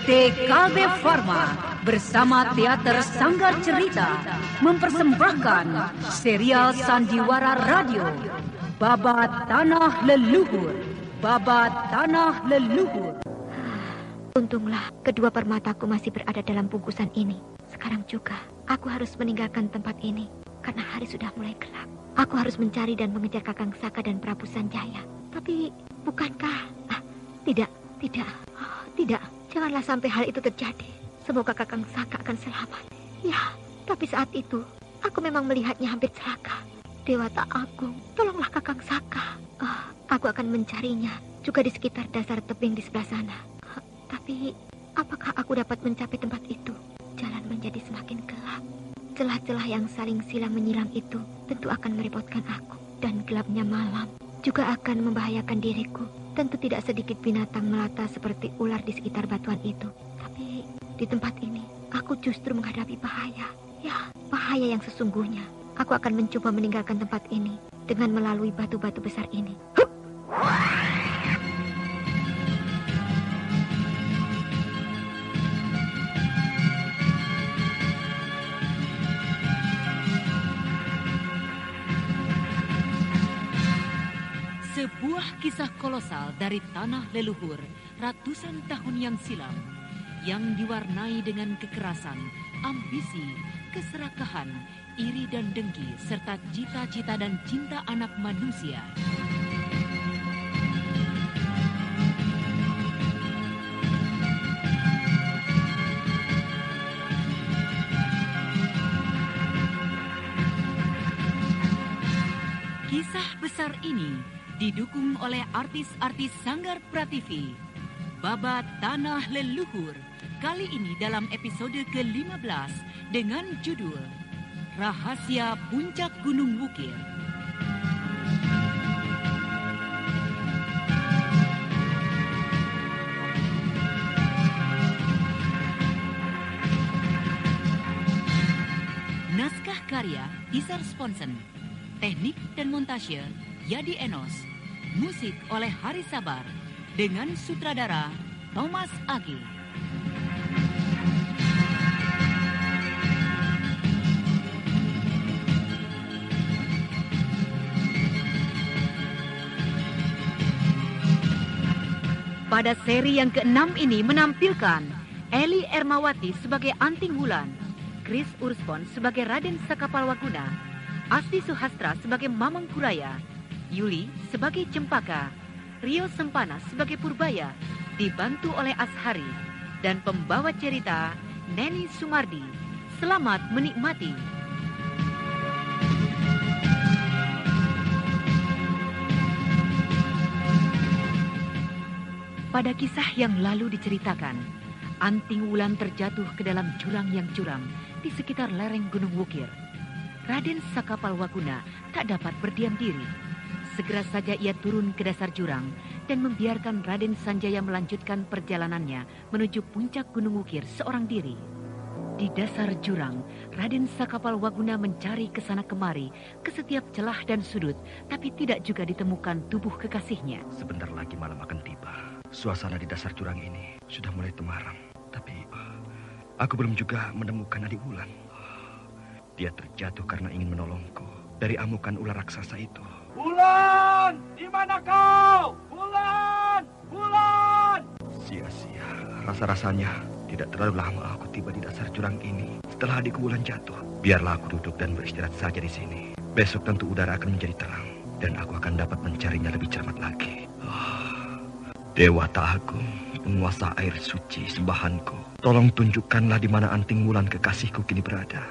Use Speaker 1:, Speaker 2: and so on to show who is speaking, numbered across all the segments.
Speaker 1: PT KB Pharma bersama Teater Sanggar Cerita mempersembahkan serial Sandiwara Radio Babat Tanah Leluhur. Babat Tanah Leluhur.
Speaker 2: Untunglah kedua permataku masih berada dalam bungkusan ini. Sekarang juga aku harus meninggalkan tempat ini karena hari sudah mulai gelap. Aku harus mencari dan mengejar Kakang Saka dan Prabu Sanjaya. Tapi bukankah... Tidak. Janganlah sampai hal itu terjadi. Semoga Kakang Saka akan selamat. Ya, tapi saat itu aku memang melihatnya hampir celaka. Dewata Agung, tolonglah Kakang Saka. Aku akan mencarinya juga di sekitar dasar tebing di sebelah sana. Tapi apakah aku dapat mencapai tempat itu? Jalan menjadi semakin gelap. Celah-celah yang saling silang menyilang itu tentu akan merepotkan aku. Dan gelapnya malam juga akan membahayakan diriku. Tentu tidak sedikit binatang melata seperti ular di sekitar batuan itu. Tapi di tempat ini aku justru menghadapi bahaya. Ya, bahaya yang sesungguhnya. Aku akan mencoba meninggalkan tempat ini dengan melalui batu-batu besar ini.
Speaker 1: Sebuah kisah kolosal dari tanah leluhur ratusan tahun yang silam yang diwarnai dengan kekerasan, ambisi, keserakahan, iri dan dengki serta cita-cita dan cinta anak manusia. Kisah besar ini didukung oleh artis-artis Sanggar Prativi. Babat Tanah Leluhur kali ini dalam episode ke-15 dengan judul Rahasia Puncak Gunung Wukir. Naskah karya Isar Sponsen. Teknik dan montase Yadi Enos. Musik oleh Hari Sabar dengan sutradara Thomas Agi. Pada seri yang ke-6 ini menampilkan Eli Ermawati sebagai Anting Wulan, Chris Urspon sebagai Raden Sakapalwaguna, Asti Suhastra sebagai Mamang Kuraya, Yuli sebagai Cempaka, Rio Sempana sebagai Purbaya, dibantu oleh Ashari, dan pembawa cerita Neni Sumardi. Selamat menikmati. Pada kisah yang lalu diceritakan, Anting Wulan terjatuh ke dalam jurang yang curam di sekitar lereng Gunung Wukir. Raden Sakapalwaguna tak dapat berdiam diri. Segera saja ia turun ke dasar jurang dan membiarkan Raden Sanjaya melanjutkan perjalanannya menuju puncak Gunung Wukir seorang diri. Di dasar jurang, Raden Sakapalwaguna mencari ke sana kemari, ke setiap celah dan sudut, tapi tidak juga ditemukan tubuh kekasihnya.
Speaker 3: Sebentar lagi malam akan tiba. Suasana di dasar jurang ini sudah mulai temaram, tapi aku belum juga menemukan adik Wulan. Dia terjatuh karena ingin menolongku dari amukan ular raksasa itu.
Speaker 4: Wulan, di mana kau? Wulan, Wulan!
Speaker 3: Sia-sia, rasa-rasanya tidak terlalu lama aku tiba di dasar jurang ini setelah adikku Wulan jatuh. Biarlah aku duduk dan beristirahat saja di sini. Besok tentu udara akan menjadi terang dan aku akan dapat mencarinya lebih cermat lagi. Dewata Agung, penguasa air suci sembahanku, tolong tunjukkanlah di mana Anting Wulan kekasihku kini berada.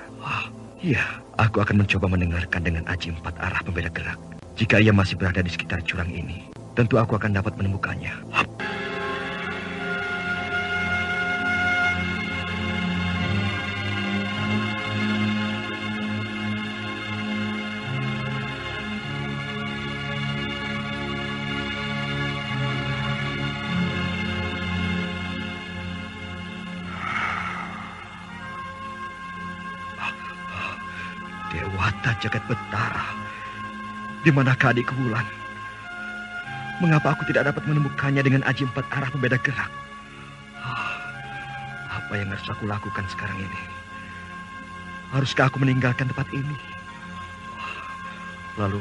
Speaker 3: Iya, aku akan mencoba mendengarkan dengan aji 4 arah pembeda gerak. Jika ia masih berada di sekitar jurang ini, tentu aku akan dapat menemukannya. Dewata Jagat Betara, di manakah adikku Wulan? Mengapa aku tidak dapat menemukannya dengan aji 4 arah pembeda gerak? Apa yang harus aku lakukan sekarang ini? Haruskah aku meninggalkan tempat ini? Lalu,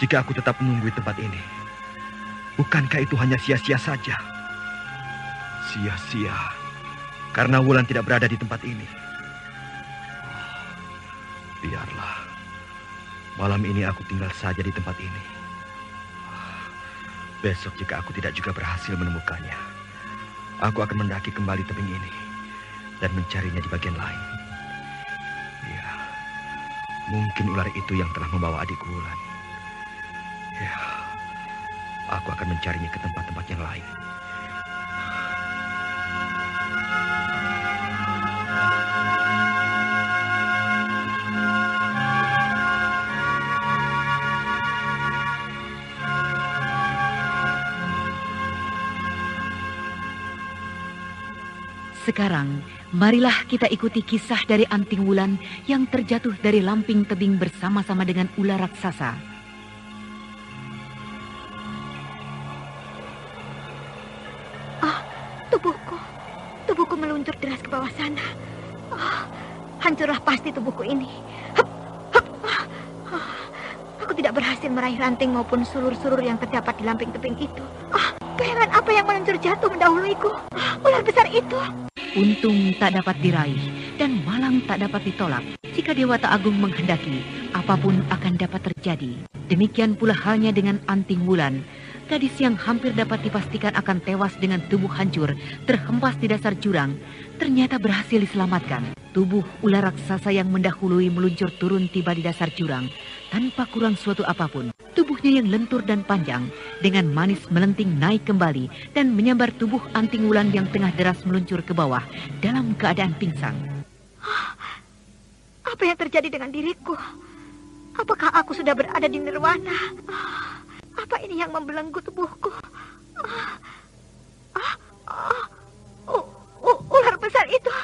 Speaker 3: jika aku tetap menunggu di tempat ini, bukankah itu hanya sia-sia saja? Sia-sia, karena Wulan tidak berada di tempat ini. Biarlah, malam ini aku tinggal saja di tempat ini. Besok jika aku tidak juga berhasil menemukannya, aku akan mendaki kembali tebing ini dan mencarinya di bagian lain. Ya, mungkin ular itu yang telah membawa adikku Wulan. Ya, aku akan mencarinya ke tempat-tempat yang lain.
Speaker 1: Sekarang, marilah kita ikuti kisah dari Anting Wulan yang terjatuh dari lamping tebing bersama-sama dengan ular raksasa.
Speaker 2: Tubuhku meluncur deras ke bawah sana. Hancurlah pasti tubuhku ini. Aku tidak berhasil meraih ranting maupun sulur-sulur yang terdapat di lamping tebing itu. Bayangan apa yang meluncur jatuh mendahuluiku? Ular besar itu.
Speaker 1: Untung tak dapat diraih dan malang tak dapat ditolak. Jika Dewata Agung menghendaki, apapun akan dapat terjadi. Demikian pula halnya dengan Anting Wulan. Gadis yang hampir dapat dipastikan akan tewas dengan tubuh hancur, terhempas di dasar jurang, ternyata berhasil diselamatkan. Tubuh ular raksasa yang mendahului meluncur turun tiba di dasar jurang, tanpa kurang suatu apapun. Tubuhnya yang lentur dan panjang, dengan manis melenting naik kembali, dan menyambar tubuh Anting Wulan yang tengah deras meluncur ke bawah, dalam keadaan pingsan.
Speaker 2: Apa yang terjadi dengan diriku? Apakah aku sudah berada di nirwana? Apa ini yang membelenggu tubuhku? Ular besar itu.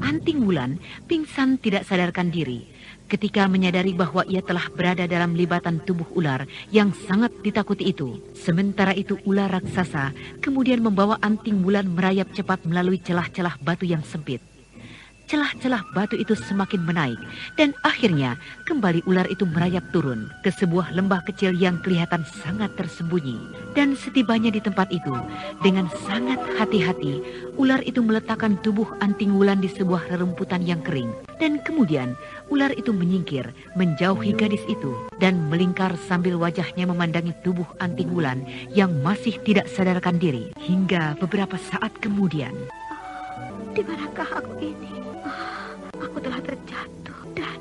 Speaker 1: Anting Wulan pingsan tidak sadarkan diri ketika menyadari bahwa ia telah berada dalam libatan tubuh ular yang sangat ditakuti itu. Sementara itu ular raksasa kemudian membawa Anting Wulan merayap cepat melalui celah-celah batu yang sempit. Celah-celah batu itu semakin menaik dan akhirnya kembali ular itu merayap turun ke sebuah lembah kecil yang kelihatan sangat tersembunyi. Dan setibanya di tempat itu, dengan sangat hati-hati, ular itu meletakkan tubuh Anting Wulan di sebuah rerumputan yang kering. Dan kemudian ular itu menyingkir, menjauhi gadis itu dan melingkar sambil wajahnya memandangi tubuh Anting Wulan yang masih tidak sadarkan diri. Hingga beberapa saat kemudian,
Speaker 2: di manakah aku ini? Aku telah terjatuh dan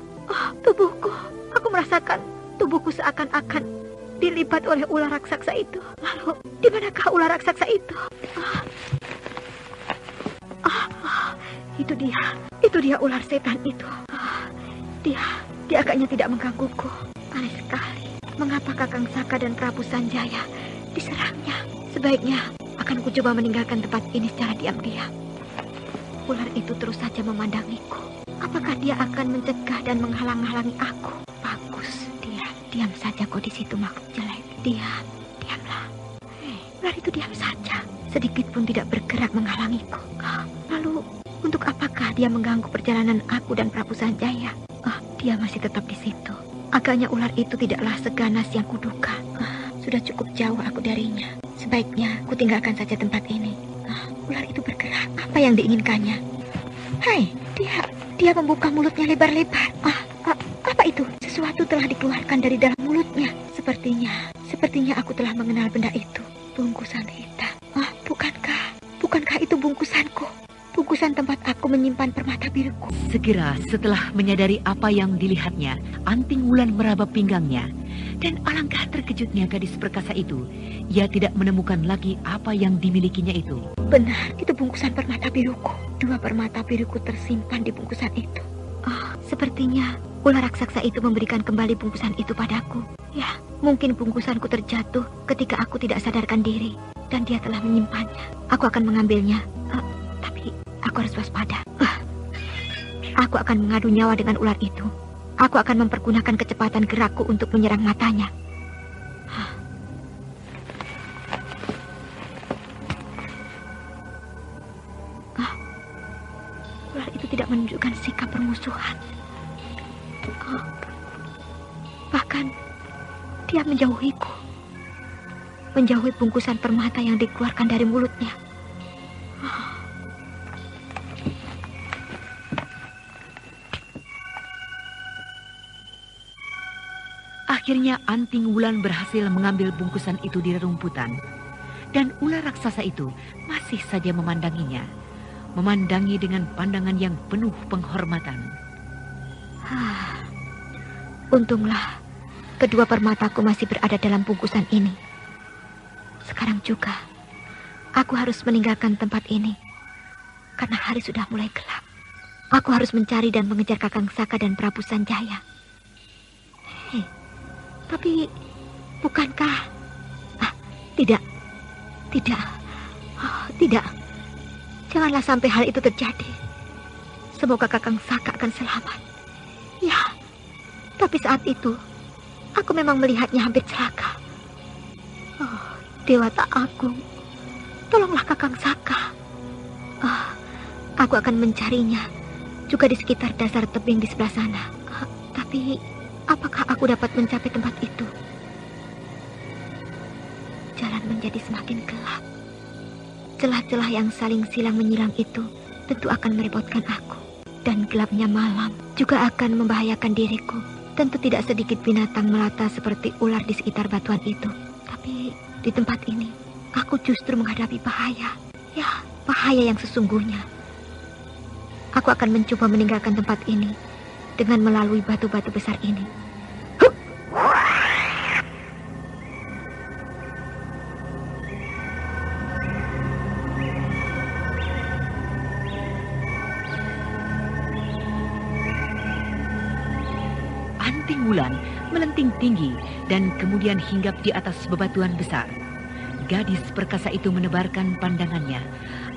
Speaker 2: tubuhku. Aku merasakan tubuhku seakan-akan dilibat oleh ular raksasa itu. Lalu, di manakah ular raksasa itu? Itu dia ular setan itu. Dia agaknya tidak menggangguku. Aneh sekali. Mengapa Kakang Saka dan Prabu Sanjaya diserangnya? Sebaiknya akan kucoba meninggalkan tempat ini secara diam-diam. Ular itu terus saja memandangiku. Apakah dia akan mencegah dan menghalang-halangi aku? Bagus, diam saja kau di situ, makhluk jelek. Diamlah. Ular itu diam saja, sedikit pun tidak bergerak menghalangiku. Lalu, untuk apakah dia mengganggu perjalanan aku dan Prabu Sanjaya? Dia masih tetap di situ. Agaknya ular itu tidaklah seganas yang kuduga. Sudah cukup jauh aku darinya. Sebaiknya ku tinggalkan saja tempat ini. Ular itu bergerak. Apa yang diinginkannya? Hai, dia membuka mulutnya lebar-lebar. Apa itu? Sesuatu telah dikeluarkan dari dalam mulutnya. Sepertinya aku telah mengenal benda itu. Bungkusan hitam. Bukankah itu bungkusanku? Bungkusan tempat aku menyimpan permata biruku.
Speaker 1: Segera setelah menyadari apa yang dilihatnya, Anting Wulan meraba pinggangnya. Dan alangkah terkejutnya gadis perkasa itu. Ia tidak menemukan lagi apa yang dimilikinya itu.
Speaker 2: Benar, itu bungkusan permata biruku. 2 permata biruku tersimpan di bungkusan itu. Sepertinya ular raksasa itu memberikan kembali bungkusan itu padaku. Ya, mungkin bungkusanku terjatuh ketika aku tidak sadarkan diri. Dan dia telah menyimpannya. Aku akan mengambilnya. Tapi aku harus waspada. Aku akan mengadu nyawa dengan ular itu. Aku akan mempergunakan kecepatan gerakku untuk menyerang matanya. tidak menunjukkan sikap permusuhan. Bahkan dia menjauhiku. Menjauhi bungkusan permata yang dikeluarkan dari mulutnya.
Speaker 1: Akhirnya Anting Wulan berhasil mengambil bungkusan itu di rerumputan. Dan ular raksasa itu masih saja memandanginya. Memandangi dengan pandangan yang penuh penghormatan.
Speaker 2: Untunglah kedua permataku masih berada dalam bungkusan ini. Sekarang juga aku harus meninggalkan tempat ini. Karena hari sudah mulai gelap. Aku harus mencari dan mengejar Kakang Saka dan Prabu Sanjaya. Tapi bukankah... Tidak. Janganlah sampai hal itu terjadi. Semoga Kakang Saka akan selamat. Ya, tapi saat itu aku memang melihatnya hampir celaka. Dewata Agung, tolonglah Kakang Saka. Aku akan mencarinya juga di sekitar dasar tebing di sebelah sana. Tapi apakah aku dapat mencapai tempat itu? Jalan menjadi semakin gelap. Celah-celah yang saling silang menyilang itu tentu akan merepotkan aku. Dan gelapnya malam juga akan membahayakan diriku. Tentu tidak sedikit binatang melata seperti ular di sekitar batuan itu. Tapi di tempat ini aku justru menghadapi bahaya. Ya, bahaya yang sesungguhnya. Aku akan mencoba meninggalkan tempat ini dengan melalui batu-batu besar ini.
Speaker 1: Anting Wulan melenting tinggi dan kemudian hinggap di atas bebatuan besar. Gadis perkasa itu menebarkan pandangannya.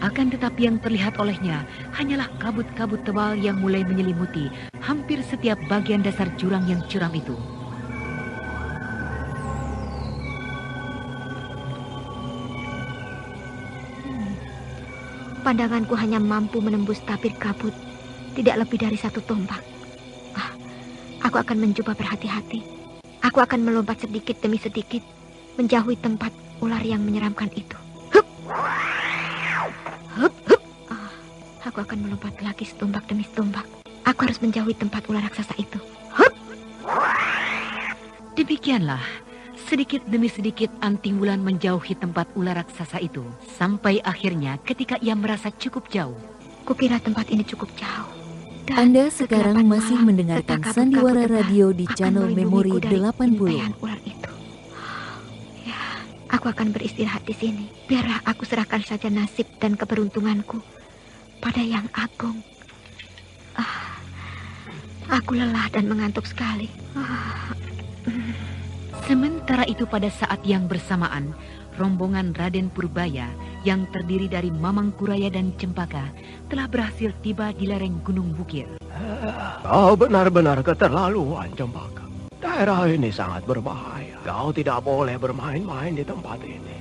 Speaker 1: Akan tetapi yang terlihat olehnya hanyalah kabut-kabut tebal yang mulai menyelimuti hampir setiap bagian dasar jurang yang curam itu.
Speaker 2: Pandanganku hanya mampu menembus tabir kabut, tidak lebih dari 1 tombak. Aku akan mencoba berhati-hati. Aku akan melompat sedikit demi sedikit, menjauhi tempat ular yang menyeramkan itu. Aku akan melompat lagi setombak demi setombak. Aku harus menjauhi tempat ular raksasa itu.
Speaker 1: Demikianlah, sedikit demi sedikit Anting Wulan menjauhi tempat ular raksasa itu. Sampai akhirnya ketika ia merasa cukup jauh.
Speaker 2: Kukira tempat ini cukup jauh.
Speaker 5: Anda sekarang masih mendengarkan Sandiwara Radio di channel Memori 80.
Speaker 2: Ya, aku akan beristirahat di sini. Biarlah aku serahkan saja nasib dan keberuntunganku pada Yang Agung. Aku lelah dan mengantuk sekali.
Speaker 1: Sementara itu pada saat yang bersamaan, rombongan Raden Purbaya yang terdiri dari Mamang Kuraya dan Cempaka telah berhasil tiba di lereng Gunung Wukir.
Speaker 6: Kau benar-benar keterlaluan, Cempaka. Daerah ini sangat berbahaya. Kau tidak boleh bermain-main di tempat ini.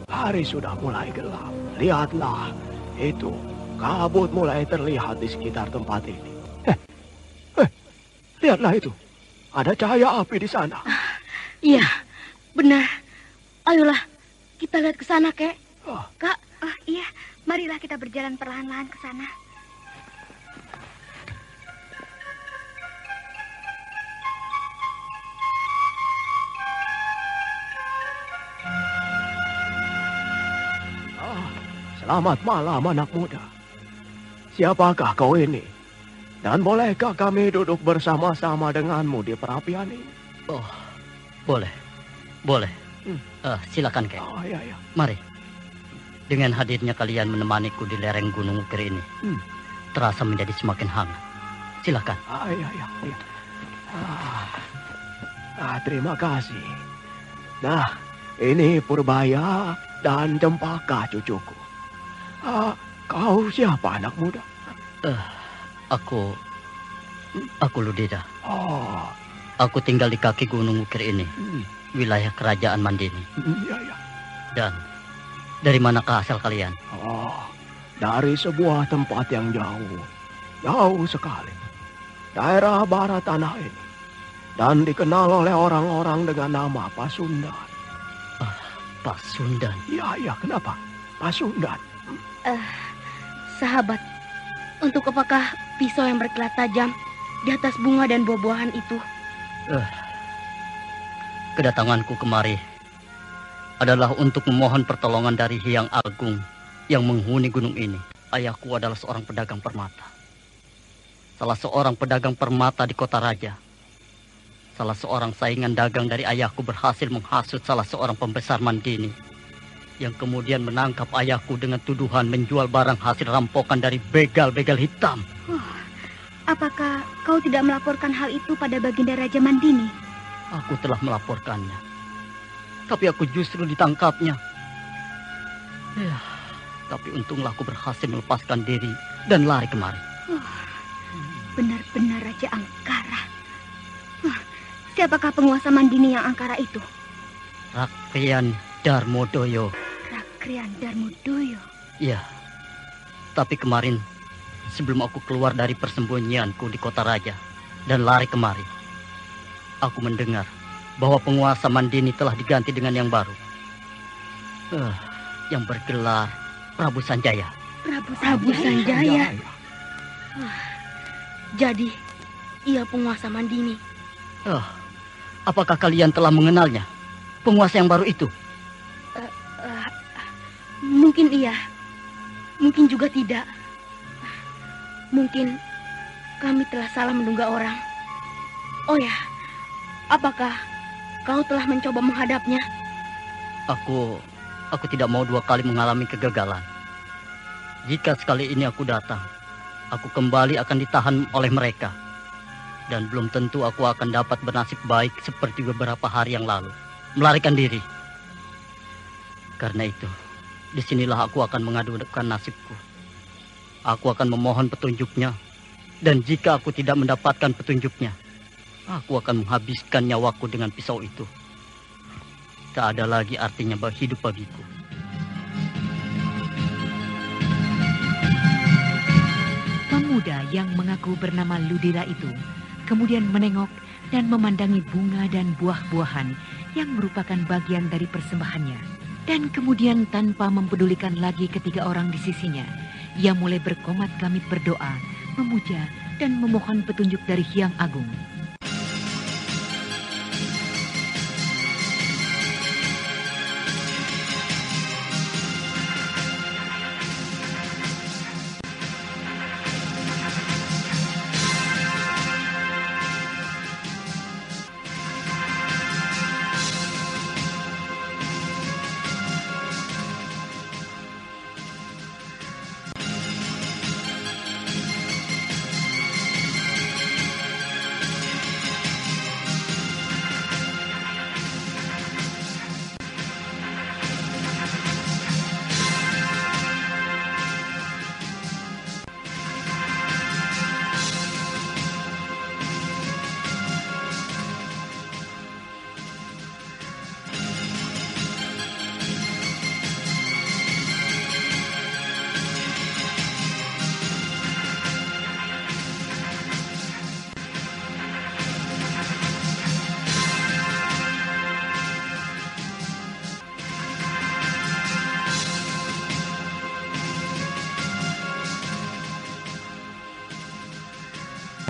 Speaker 6: Hari sudah mulai gelap. Lihatlah, itu kabut mulai terlihat di sekitar tempat ini. Lihatlah itu. Ada cahaya api di sana.
Speaker 7: Iya, benar. Ayolah, kita lihat ke sana, Kek.
Speaker 2: Kak, iya, marilah kita berjalan perlahan-lahan ke sana.
Speaker 6: Selamat malam, anak muda. Siapakah kau ini? Dan bolehkah kami duduk bersama-sama denganmu di perapian ini?
Speaker 8: Oh, boleh. Boleh. Silakan, Kek.
Speaker 6: Iya.
Speaker 8: Mari. Dengan hadirnya kalian menemaniku di lereng Gunung Wukir ini, terasa menjadi semakin hangat. Silakan.
Speaker 6: Iya. Terima kasih. Nah, ini Purbaya dan Cempaka cucuku. Kau siapa, anak muda?
Speaker 8: Aku Ludida. Aku tinggal di kaki Gunung Wukir ini, wilayah kerajaan Mandini.
Speaker 6: Iya.
Speaker 8: Dan dari manakah asal kalian?
Speaker 6: Dari sebuah tempat yang jauh. jauh sekali. Daerah barat tanah ini. Dan dikenal oleh orang-orang dengan nama Pasundan.
Speaker 8: Pasundan?
Speaker 6: Iya, kenapa? Pasundan.
Speaker 7: Sahabat, untuk apakah pisau yang berkilat tajam di atas bunga dan buah-buahan itu?
Speaker 8: Kedatanganku kemari adalah untuk memohon pertolongan dari Hyang Agung yang menghuni gunung ini. Ayahku adalah seorang pedagang permata. Salah seorang pedagang permata di kota raja. Salah seorang saingan dagang dari ayahku berhasil menghasut salah seorang pembesar Mandini yang kemudian menangkap ayahku dengan tuduhan menjual barang hasil rampokan dari begal-begal hitam.
Speaker 2: Apakah kau tidak melaporkan hal itu pada Baginda Raja Mandini?
Speaker 8: Aku telah melaporkannya, tapi aku justru ditangkapnya. Ya, tapi untunglah aku berhasil melepaskan diri dan lari kemari.
Speaker 2: Benar-benar Raja Angkara. Siapakah penguasa Mandini yang angkara itu?
Speaker 8: Rakrian Darmodoyo.
Speaker 2: Rakrian Darmodoyo?
Speaker 8: Iya. Tapi kemarin, sebelum aku keluar dari persembunyianku di kota raja dan lari kemari, aku mendengar bahwa penguasa Mandini telah diganti dengan yang baru. Yang bergelar Prabu Sanjaya.
Speaker 7: Prabu Sanjaya? Jadi, ia penguasa Mandini.
Speaker 8: Apakah kalian telah mengenalnya? Penguasa yang baru itu?
Speaker 7: Mungkin iya. Mungkin juga tidak. Mungkin kami telah salah menduga orang. Oh ya, apakah kau telah mencoba menghadapnya?
Speaker 8: Aku tidak mau dua kali mengalami kegagalan. Jika sekali ini aku datang, aku kembali akan ditahan oleh mereka. Dan belum tentu aku akan dapat bernasib baik seperti beberapa hari yang lalu. Melarikan diri. Karena itu, disinilah aku akan mengadukan nasibku. Aku akan memohon petunjuknya. Dan jika aku tidak mendapatkan petunjuknya, aku akan menghabiskan nyawaku dengan pisau itu. Tak ada lagi artinya hidup bagiku.
Speaker 1: Pemuda yang mengaku bernama Ludira itu kemudian menengok dan memandangi bunga dan buah-buahan yang merupakan bagian dari persembahannya. Dan kemudian tanpa mempedulikan lagi ketiga orang di sisinya, ia mulai berkomat kamit berdoa, memuja dan memohon petunjuk dari Hyang Agung.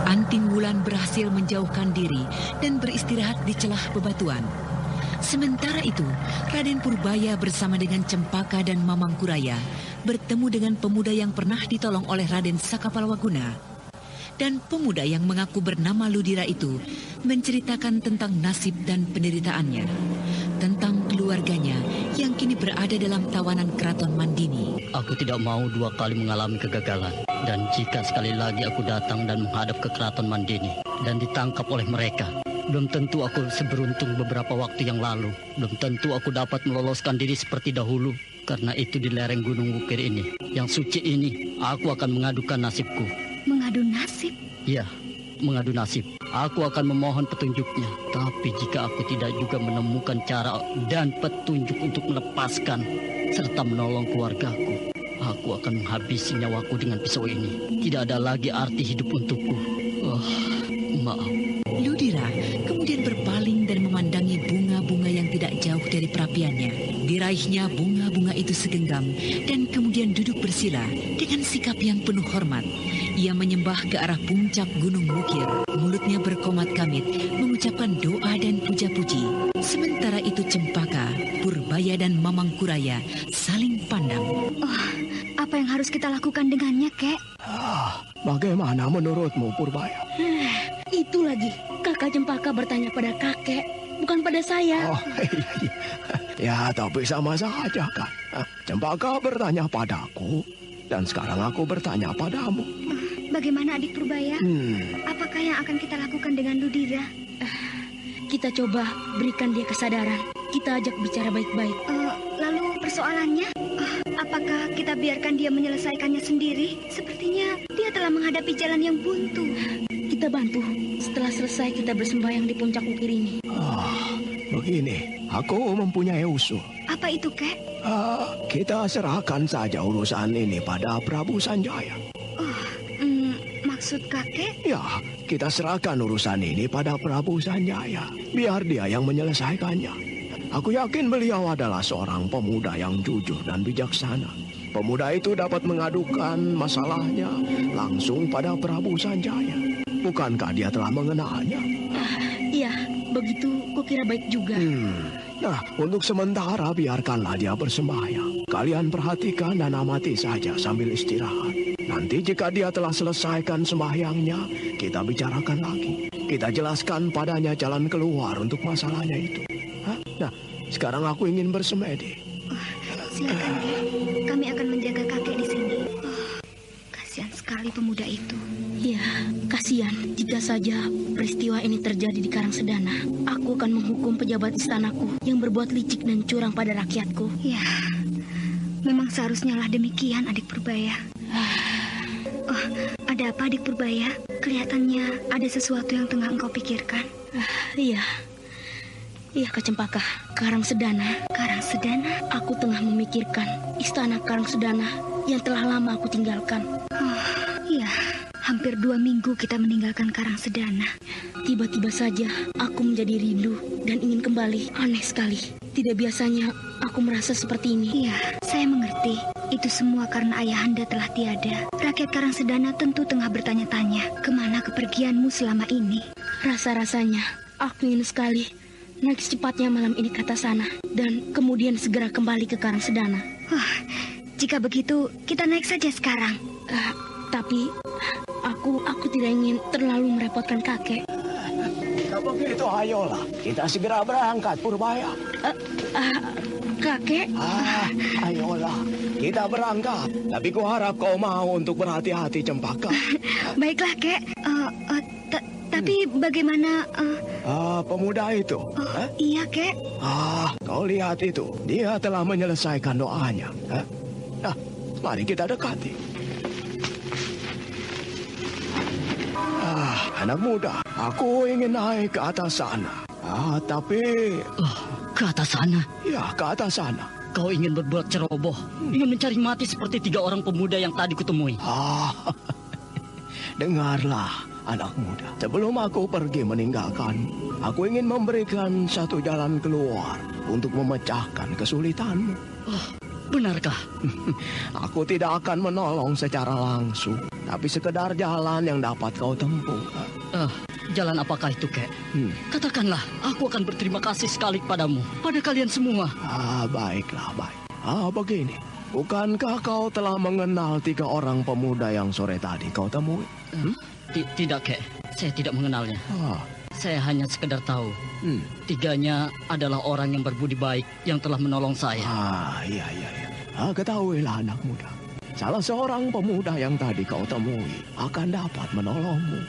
Speaker 1: Anting Wulan berhasil menjauhkan diri dan beristirahat di celah bebatuan. Sementara itu, Raden Purbaya bersama dengan Cempaka dan Mamang Kuraya bertemu dengan pemuda yang pernah ditolong oleh Raden Sakapalwaguna. Dan pemuda yang mengaku bernama Ludira itu menceritakan tentang nasib dan penderitaannya, tentang keluarganya yang kini berada dalam tawanan Keraton Mandini.
Speaker 8: Aku tidak mau dua kali mengalami kegagalan. Dan jika sekali lagi aku datang dan menghadap ke Keraton Mandini dan ditangkap oleh mereka, belum tentu aku seberuntung beberapa waktu yang lalu. Belum tentu aku dapat meloloskan diri seperti dahulu. Karena itu di lereng Gunung Wukir ini, yang suci ini, aku akan mengadukan nasibku.
Speaker 2: Mengadu nasib?
Speaker 8: Ya, mengadu nasib. Aku akan memohon petunjuknya. Tapi jika aku tidak juga menemukan cara dan petunjuk untuk melepaskan serta menolong keluargaku, aku Aku akan menghabisi nyawaku dengan pisau ini. Tidak ada lagi arti hidup untukku. Maaf.
Speaker 1: Ludira kemudian berpaling dan memandangi bunga-bunga yang tidak jauh dari perapiannya. Diraihnya bunga-bunga itu segenggam dan kemudian duduk bersila dengan sikap yang penuh hormat. Ia menyembah ke arah puncak Gunung Wukir. Mulutnya berkomat-kamit mengucapkan doa dan puja-puji. Sementara itu Cempaka, Purbaya dan Mamang Kuraya saling pandang.
Speaker 2: Apa yang harus kita lakukan dengannya, Kek?
Speaker 6: Bagaimana menurutmu, Purbaya?
Speaker 7: Itu lagi, kakak Cempaka bertanya pada kakek, bukan pada saya.
Speaker 6: Ya, tapi sama saja kan. Cempaka bertanya padaku, dan sekarang aku bertanya padamu.
Speaker 2: Bagaimana adik Purbaya? Apakah yang akan kita lakukan dengan Ludira?
Speaker 7: Kita coba berikan dia kesadaran. Kita ajak bicara baik-baik.
Speaker 2: Lalu persoalannya, apakah kita biarkan dia menyelesaikannya sendiri? Sepertinya dia telah menghadapi jalan yang buntu.
Speaker 7: Kita bantu. Setelah selesai kita bersembahyang di puncak Wukir ini.
Speaker 6: Begini, aku mempunyai usul.
Speaker 2: Apa itu, Kek?
Speaker 6: Kita serahkan saja urusan ini pada Prabu Sanjaya.
Speaker 2: Maksud kakek?
Speaker 6: Ya, kita serahkan urusan ini pada Prabu Sanjaya. Biar dia yang menyelesaikannya. Aku yakin beliau adalah seorang pemuda yang jujur dan bijaksana. Pemuda itu dapat mengadukan masalahnya langsung pada Prabu Sanjaya. Bukankah dia telah mengenalnya?
Speaker 7: Iya, begitu kukira baik juga.
Speaker 6: Nah, untuk sementara biarkanlah dia bersembahyang. Kalian perhatikan dan amati saja sambil istirahat. Nanti jika dia telah selesaikan sembahyangnya, kita bicarakan lagi. Kita jelaskan padanya jalan keluar untuk masalahnya itu. Nah, sekarang aku ingin bersemedi.
Speaker 2: Silakan, Kek. Kami akan menjaga kakek di sini. Kasihan sekali pemuda itu.
Speaker 7: Ya, kasihan. Jika saja peristiwa ini terjadi di Karangsedana, aku akan menghukum pejabat istanaku yang berbuat licik dan curang pada rakyatku.
Speaker 2: Ya, memang seharusnya lah demikian, adik Purbaya. Ada apa, adik Purbaya? Kelihatannya ada sesuatu yang tengah engkau pikirkan.
Speaker 7: Iya, Kak Cempaka. Karangsedana.
Speaker 2: Karangsedana?
Speaker 7: Aku tengah memikirkan istana Karangsedana yang telah lama aku tinggalkan.
Speaker 2: Iya, hampir 2 minggu kita meninggalkan Karangsedana.
Speaker 7: Tiba-tiba saja aku menjadi rindu dan ingin kembali. Aneh sekali. Tidak biasanya aku merasa seperti ini.
Speaker 2: Iya, saya mengerti. Itu semua karena ayahanda telah tiada. Rakyat Karangsedana tentu tengah bertanya-tanya, kemana kepergianmu selama ini?
Speaker 7: Rasa-rasanya aku ingin sekali naik secepatnya malam ini ke atas sana dan kemudian segera kembali ke Karangsedana.
Speaker 2: Jika begitu, kita naik saja sekarang.
Speaker 7: Tapi aku tidak ingin terlalu merepotkan kakek.
Speaker 6: Kalau begitu, ayolah. Kita segera berangkat, Purbaya.
Speaker 7: Kakek?
Speaker 6: Ayolah. Kita berangkat. Tapi kuharap kau mau untuk berhati-hati, Cempaka.
Speaker 2: Baiklah, Kek. Tapi bagaimana...
Speaker 6: pemuda itu?
Speaker 2: Iya, Kek.
Speaker 6: Kau lihat itu. Dia telah menyelesaikan doanya. Nah, mari kita dekati. Anak muda, aku ingin naik ke atas sana. Tapi...
Speaker 8: ke atas sana?
Speaker 6: Ya, ke atas sana.
Speaker 8: Kau ingin berbuat ceroboh, ingin mencari mati seperti 3 orang pemuda yang tadi kutemui.
Speaker 6: Dengarlah, anak muda. Sebelum aku pergi meninggalkanmu, aku ingin memberikan satu jalan keluar untuk memecahkan kesulitanmu.
Speaker 8: Benarkah?
Speaker 6: Aku tidak akan menolong secara langsung, tapi sekedar jalan yang dapat kau tempuh.
Speaker 8: Jalan apakah itu, Kek? Katakanlah, aku akan berterima kasih sekali padamu, pada kalian semua.
Speaker 6: Baiklah, baik. Begini, bukankah kau telah mengenal 3 orang pemuda yang sore tadi kau temui?
Speaker 8: Tidak, Kek. Saya tidak mengenalnya. Saya hanya sekedar tahu. 3-nya adalah orang yang berbudi baik yang telah menolong saya.
Speaker 6: Iya. Ketahuilah, anak muda. Salah seorang pemuda yang tadi kau temui akan dapat menolongmu.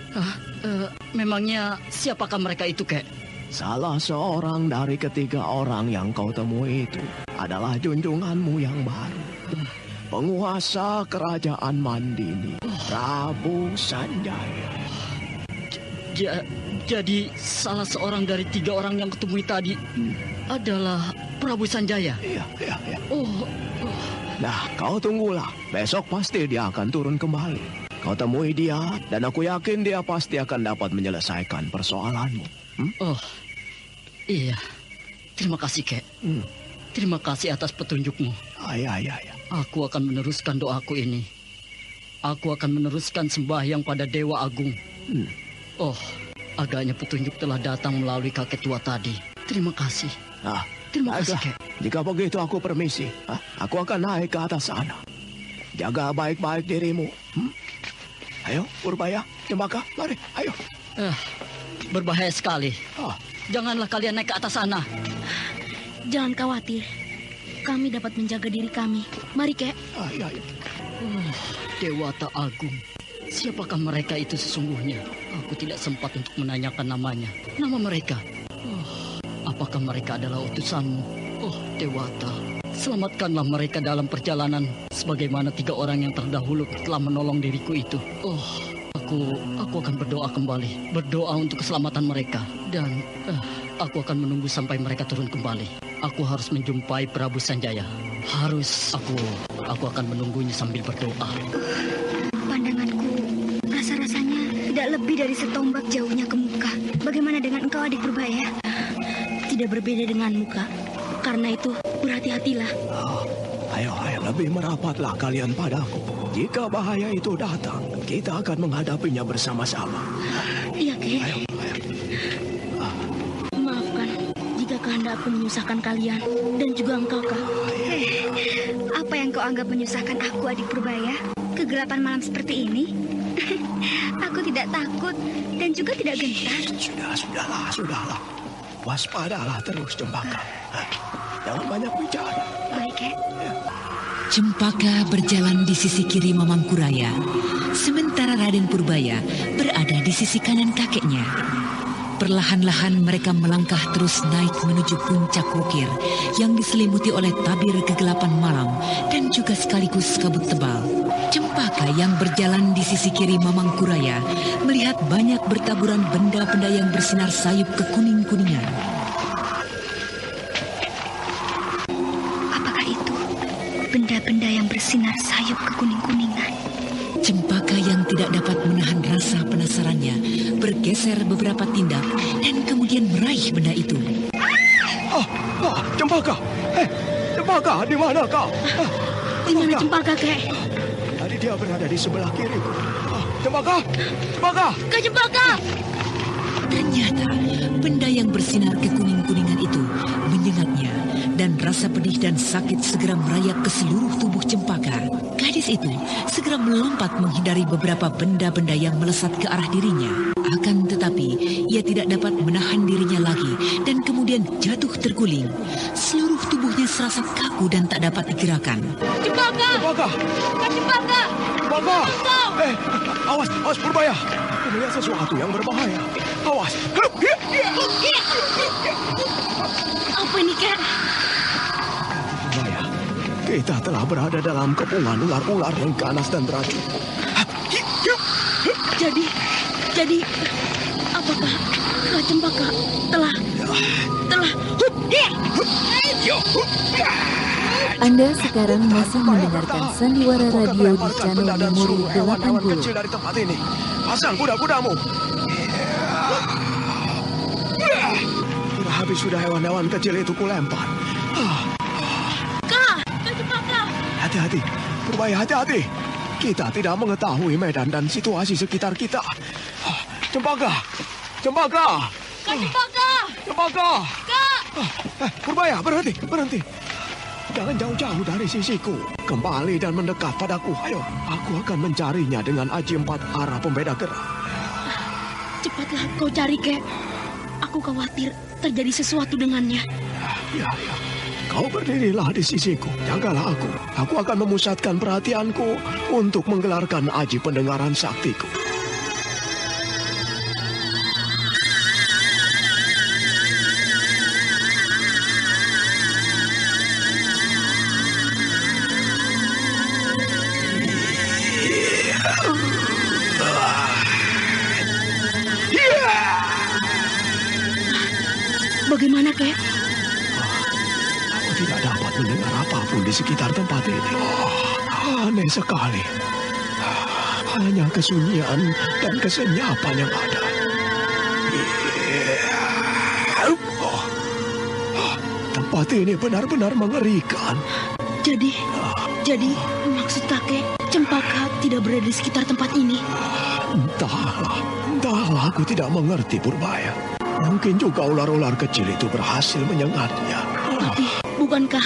Speaker 8: Memangnya siapakah mereka itu, Kek?
Speaker 6: Salah seorang dari 3 orang yang kau temui itu adalah junjunganmu yang baru. Penguasa kerajaan Mandini, Prabu Sanjaya.
Speaker 8: Jadi salah seorang dari 3 orang yang kutemui tadi adalah Prabu Sanjaya?
Speaker 6: Iya. Nah, kau tunggulah. Besok pasti dia akan turun kembali. Kau temui dia, dan aku yakin dia pasti akan dapat menyelesaikan persoalanmu.
Speaker 8: Oh, iya. Terima kasih, Kek. Terima kasih atas petunjukmu.
Speaker 6: Ya.
Speaker 8: Aku akan meneruskan doaku ini. Aku akan meneruskan sembahyang pada Dewa Agung. Oh, agaknya petunjuk telah datang melalui kakek tua tadi. Terima kasih. Terima kasih, Kek.
Speaker 6: Jika begitu aku permisi. Aku akan naik ke atas sana. Jaga baik-baik dirimu. Ayo, Purbaya, Cempaka, mari, ayo.
Speaker 8: Berbahaya sekali. Janganlah kalian naik ke atas sana.
Speaker 7: Jangan khawatir. Kami dapat menjaga diri kami. Mari, Kek.
Speaker 6: Ayo.
Speaker 8: Dewata Agung. Siapakah mereka itu sesungguhnya? Aku tidak sempat untuk menanyakan namanya. Nama mereka. Apakah mereka adalah utusanmu? Oh, Dewata. Selamatkanlah mereka dalam perjalanan. Sebagaimana 3 orang yang terdahulu telah menolong diriku itu. Aku akan berdoa kembali. Berdoa untuk keselamatan mereka. Dan aku akan menunggu sampai mereka turun kembali. Aku harus menjumpai Prabu Sanjaya. Aku akan menunggunya sambil berdoa.
Speaker 2: Pandanganku, rasa-rasanya tidak lebih dari setombak jauhnya ke muka. Bagaimana dengan engkau, adik Purbaya?
Speaker 7: Tidak berbeda denganmu, Kak. Karena itu, berhati-hatilah.
Speaker 6: Ayo, lebih merapatlah kalian padaku. Jika bahaya itu datang, kita akan menghadapinya bersama-sama.
Speaker 7: Iya, Kek.
Speaker 6: Ayo.
Speaker 7: Maafkan jika kehendakku menyusahkan kalian dan juga engkau, Kak.
Speaker 2: Apa yang kau anggap menyusahkan aku, adik Purbaya? Kegelapan malam seperti ini? Aku tidak takut dan juga tidak gentar.
Speaker 6: Sudahlah. Waspadalah terus, Cempaka. Jangan banyak bicara.
Speaker 2: Baik, Kek.
Speaker 1: Cempaka berjalan di sisi kiri Mamangkuraya, sementara Raden Purbaya berada di sisi kanan kakeknya. Perlahan-lahan mereka melangkah terus naik menuju puncak Wukir yang diselimuti oleh tabir kegelapan malam dan juga sekaligus kabut tebal. Cempaka yang berjalan di sisi kiri Mamangkuraya melihat banyak bertaburan benda-benda yang bersinar sayup kekuning-kuningan.
Speaker 2: Apakah itu benda-benda yang bersinar sayup kekuning-kuningan?
Speaker 1: Cempaka yang tidak dapat menahan rasa penasarannya bergeser beberapa tindak dan kemudian meraih benda itu.
Speaker 6: Cempaka! Cempaka, di mana kau?
Speaker 7: Di mana Cempaka, Kek?
Speaker 6: Tadi dia berada di sebelah kiri. Cempaka!
Speaker 7: Kak Cempaka!
Speaker 1: Ternyata benda yang bersinar kekuning-kuningan itu menyengatnya dan rasa pedih dan sakit segera merayap ke seluruh tubuh Cempaka. Gadis itu segera melompat menghindari beberapa benda-benda yang melesat ke arah dirinya. Akan tetapi, ia tidak dapat menahan dirinya lagi dan kemudian jatuh terguling. Seluruh tubuhnya serasa kaku dan tak dapat digerakkan.
Speaker 7: Cempaka! Kak Cempaka!
Speaker 6: Cempaka! Awas Purbaya! Aku melihat sesuatu yang berbahaya. Awas!
Speaker 7: Apa ini, Kek?
Speaker 6: Purbaya, kita telah berada dalam kepungan ular-ular yang ganas dan beracun.
Speaker 7: Jadi, apakah Kak Cempaka telah...
Speaker 5: Anda sekarang masih mendengarkan Sandiwara Radio di channel Memori 80.
Speaker 6: Kecil dari tempat ini. Pasang kuda-kudamu. Habis sudah hewan-hewan kecil itu kulempar.
Speaker 7: Kak Cempaka!
Speaker 6: Hati-hati, Purbaya, hati-hati. Kita tidak mengetahui medan dan situasi sekitar kita. Cempaka!
Speaker 7: Kak Cempaka! Kak!
Speaker 6: Purbaya, berhenti. Jangan jauh-jauh dari sisiku. Kembali dan mendekat padaku. Ayo, aku akan mencarinya dengan aji 4 arah pembeda gerak.
Speaker 7: Cepatlah kau cari, Kek. Aku khawatir terjadi sesuatu dengannya.
Speaker 6: Ya. Kau berdirilah di sisiku. Jagalah aku. Aku akan memusatkan perhatianku untuk menggelarkan aji pendengaran saktiku.
Speaker 7: Bagaimana, Kek?
Speaker 6: Aku tidak dapat mendengar apa-apa apapun di sekitar tempat ini. Aneh sekali. Hanya kesunyian dan kesenyapan yang ada. Tempat ini benar-benar mengerikan.
Speaker 7: Jadi maksud kakek, Cempaka tidak berada di sekitar tempat ini?
Speaker 6: Entahlah, aku tidak mengerti, Purbaya. Mungkin juga ular-ular kecil itu berhasil menyengatnya.
Speaker 7: Tapi bukankah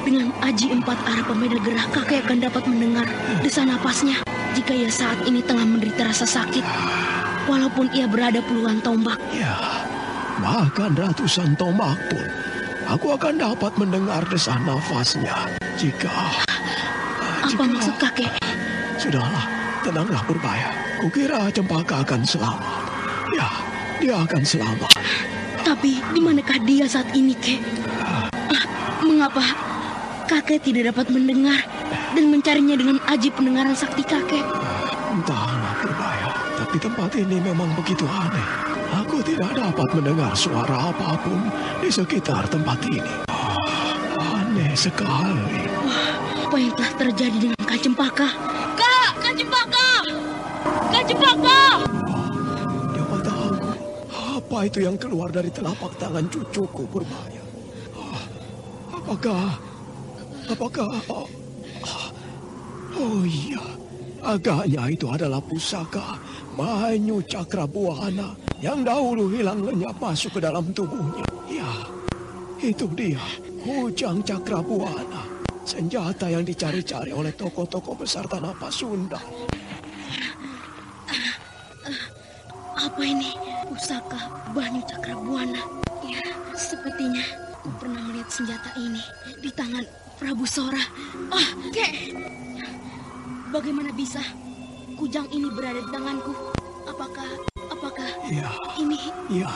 Speaker 7: dengan aji 4 arah pembeda gerah kakek akan dapat mendengar desa napasnya jika ia saat ini tengah menderita rasa sakit, walaupun ia berada puluhan tombak?
Speaker 6: Ya, bahkan ratusan tombak pun aku akan dapat mendengar desah nafasnya jika...
Speaker 7: Apa maksud kakek?
Speaker 6: Sudahlah, tenanglah Purbaya. Kukira Cempaka akan selamat. Ya, dia akan selamat.
Speaker 7: Tapi di manakah dia saat ini, Kek? Mengapa kakek tidak dapat mendengar dan mencarinya dengan aji pendengaran sakti kakek?
Speaker 6: Entahlah Purbaya, tapi tempat ini memang begitu aneh. Aku tidak dapat mendengar suara apapun di sekitar tempat ini. Aneh sekali.
Speaker 7: Apa yang telah terjadi dengan Kak Cempaka? Kak Cempaka! Kak Cempaka!
Speaker 6: Dewa Tangguh, apa itu yang keluar dari telapak tangan cucuku, Purbaya? Apakah... Oh iya, agaknya itu adalah pusaka Manyu Cakrabuana yang dahulu hilang lenyap masuk ke dalam tubuhnya. Ya, itu dia, Kujang Cakrabuana. Senjata yang dicari-cari oleh tokoh-tokoh besar tanah Pasundan.
Speaker 7: Apa ini? Pusaka Banyu Cakrabuana. Ya, sepertinya aku pernah melihat senjata ini di tangan Prabu Sora. Kek! Bagaimana bisa kujang ini berada di tanganku? Apakah
Speaker 6: ya,
Speaker 7: ini?
Speaker 6: Ya,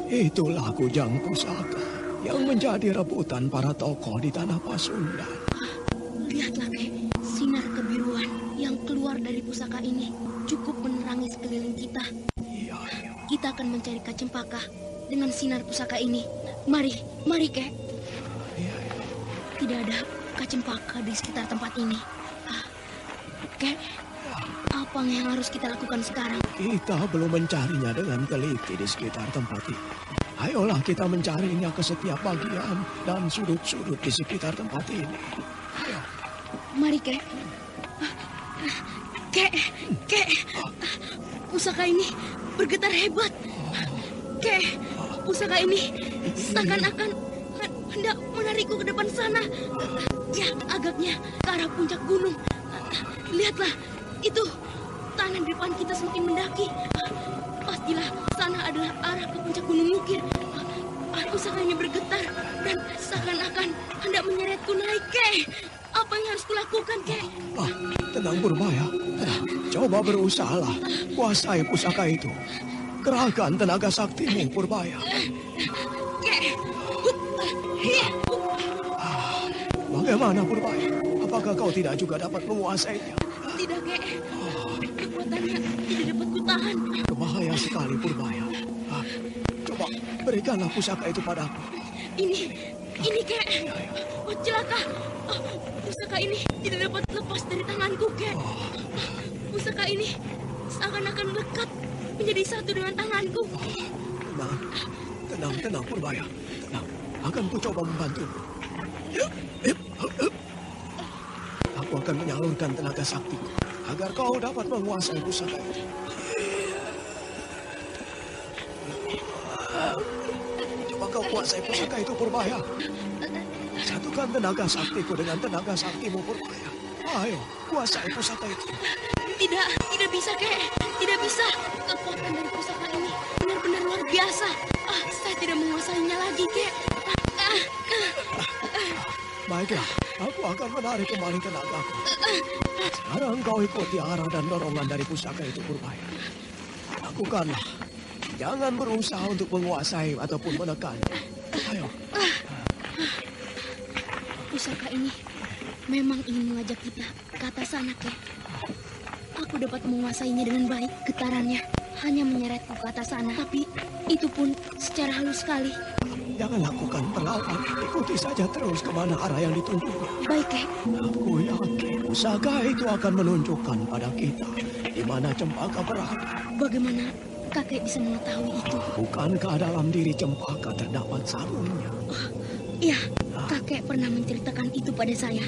Speaker 6: itulah kujang pusaka yang menjadi rebutan para tokoh di tanah Pasundan.
Speaker 7: Lihatlah, Kek, sinar kebiruan yang keluar dari pusaka ini cukup menerangi sekeliling kita.
Speaker 6: Iya.
Speaker 7: Kita akan mencari Kak Cempaka dengan sinar pusaka ini. Mari, Kek.
Speaker 6: Iya.
Speaker 7: Tidak ada Kak Cempaka di sekitar tempat ini. Kek, apa yang harus kita lakukan sekarang?
Speaker 6: Kita belum mencarinya dengan teliti di sekitar tempat ini. Ayolah kita mencarinya ke setiap bagian dan sudut-sudut di sekitar tempat ini. Ayo.
Speaker 7: Mari, Kek. Kek. Pusaka ini bergetar hebat. Kek, pusaka ini seakan-akan hendak menarikku ke depan sana. Ya, agaknya ke arah puncak gunung. Lihatlah, itu tanah di depan kita semakin mendaki. Pastilah sana adalah arah ke puncak gunung Wukir. Pusakanya bergetar dan seakan-akan hendak menyeretku naik, Kek. Apa yang harus kulakukan, Kek?
Speaker 6: Tenang Purbaya. Coba berusahalah kuasai pusaka itu. Kerahkan tenaga saktimu, Purbaya.
Speaker 7: Kek.
Speaker 6: Bagaimana, Purbaya? Apakah kau tidak juga dapat menguasainya?
Speaker 7: Tidak, Kek. Kekuatannya tidak dapat kutahan.
Speaker 6: Bahaya sekali, Purbaya. Coba berikanlah pusaka itu padaku.
Speaker 7: Ini, Kek. Oh, celaka. Pusaka ini tidak dapat lepas dari tanganku, Kek. Pusaka ini seakan-akan melekat menjadi satu dengan tanganku.
Speaker 6: Tenang, Purbaya. Tenang, akan ku coba membantumu. Aku akan menyalurkan tenaga saktiku agar kau dapat menguasai pusaka itu. Coba kau kuasai pusaka itu, Purbaya. Satukan tenaga saktiku dengan tenaga saktimu, Purbaya. Ayo, kuasai pusaka itu.
Speaker 7: Tidak bisa, Kek. Tidak bisa. Kekuatan dari pusaka ini benar-benar luar biasa. Saya tidak menguasainya lagi, Kek.
Speaker 6: Baiklah, aku akan menarik kembali tenagaku. Sekarang kau ikuti arah dan dorongan dari pusaka itu, Purbaya. Lakukanlah. Jangan berusaha untuk menguasai ataupun menekan. Ayo.
Speaker 7: Pusaka ini memang ingin mengajak kita ke atas sana, Kek. Aku dapat menguasainya dengan baik. Getarannya hanya menyeretku ke atas sana. Tapi itu pun secara halus sekali.
Speaker 6: Jangan lakukan perlawanan. Ikuti saja terus kemana arah yang ditunjuknya.
Speaker 7: Baik, Kek.
Speaker 6: Aku yakin pusaka itu akan menunjukkan pada kita di mana Cempaka berada.
Speaker 7: Bagaimana kakek bisa mengetahui itu?
Speaker 6: Bukankah dalam diri Cempaka terdapat sarungnya?
Speaker 7: Iya, kakek pernah menceritakan itu pada saya.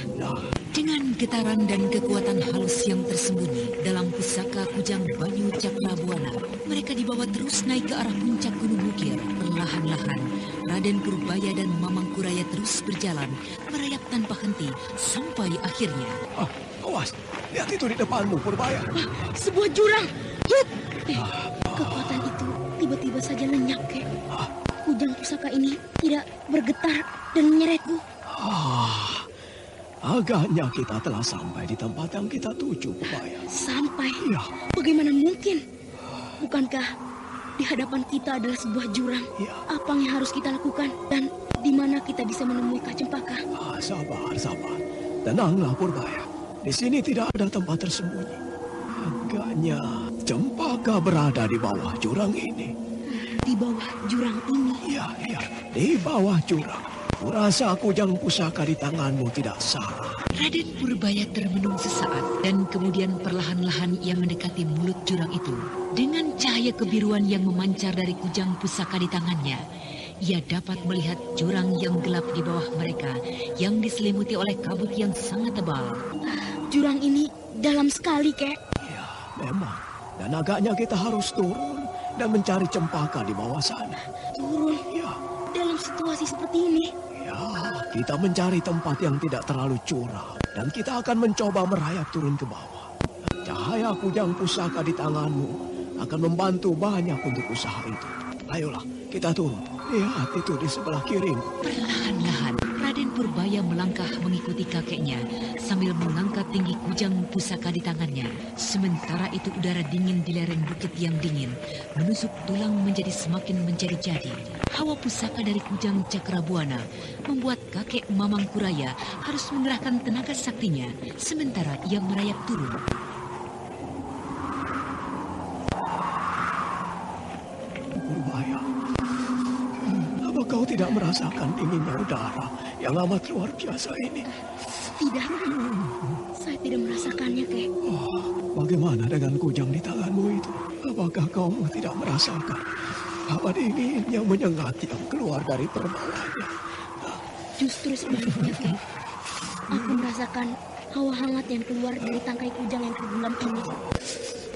Speaker 1: Dengan getaran dan kekuatan halus yang tersembunyi dalam pusaka Kujang Banyu Cakrabuana, mereka dibawa terus naik ke arah puncak Gunung Wukir. Perlahan-lahan, Raden Purbaya dan Mamang Kuraya terus berjalan, merayap tanpa henti, sampai akhirnya.
Speaker 6: Awas, lihat itu di depanmu, Purbaya.
Speaker 7: Sebuah jurang. Hut! Kekuatan itu tiba-tiba saja lenyap, Kek. Kujang pusaka ini tidak bergetar dan menyeretku.
Speaker 6: Agaknya kita telah sampai di tempat yang kita tuju, Purbaya.
Speaker 7: Sampai?
Speaker 6: Ya.
Speaker 7: Bagaimana mungkin? Bukankah di hadapan kita adalah sebuah jurang?
Speaker 6: Ya.
Speaker 7: Apa yang harus kita lakukan? Dan di mana kita bisa menemui Kak Cempaka?
Speaker 6: Sabar. Tenanglah, Purbaya. Di sini tidak ada tempat tersembunyi. Agaknya Cempaka berada di bawah jurang ini.
Speaker 7: Di bawah jurang ini?
Speaker 6: Iya, di bawah jurang. Kurasa kujang pusaka di tanganmu tidak salah.
Speaker 1: Raden Purbaya termenung sesaat dan kemudian perlahan-lahan ia mendekati mulut jurang itu. Dengan cahaya kebiruan yang memancar dari kujang pusaka di tangannya, ia dapat melihat jurang yang gelap di bawah mereka yang diselimuti oleh kabut yang sangat tebal.
Speaker 7: Jurang ini dalam sekali, Kek.
Speaker 6: Ya, memang. Dan agaknya kita harus turun dan mencari Cempaka di bawah sana.
Speaker 7: Turun?
Speaker 6: Ya.
Speaker 7: Dalam situasi seperti ini?
Speaker 6: Ya, kita mencari tempat yang tidak terlalu curam. Dan kita akan mencoba merayap turun ke bawah. Cahaya kujang pusaka di tanganmu akan membantu banyak untuk usaha itu. Ayolah, kita turun. Lihat itu di sebelah kiri.
Speaker 1: Perlahan-lahan, Raden Purbaya melangkah mengikuti kakeknya sambil mengangkat tinggi kujang pusaka di tangannya. Sementara itu udara dingin di lereng bukit yang dingin menusuk tulang menjadi semakin menjadi-jadi. Hawa pusaka dari kujang Cakrabuana membuat kakek Mamang Kuraya harus mengerahkan tenaga saktinya sementara ia merayap turun.
Speaker 6: Purbaya, apa kau tidak merasakan dinginnya udara yang amat luar biasa ini?
Speaker 7: Tidak, saya tidak merasakannya, Kek.
Speaker 6: Bagaimana dengan kujang di tanganmu itu? Apakah kau tidak merasakan apa dingin yang menyengat yang keluar dari permukaannya?
Speaker 7: Justru sebaliknya, Kek. Aku merasakan hawa hangat yang keluar dari tangkai kujang yang tenggelam ini.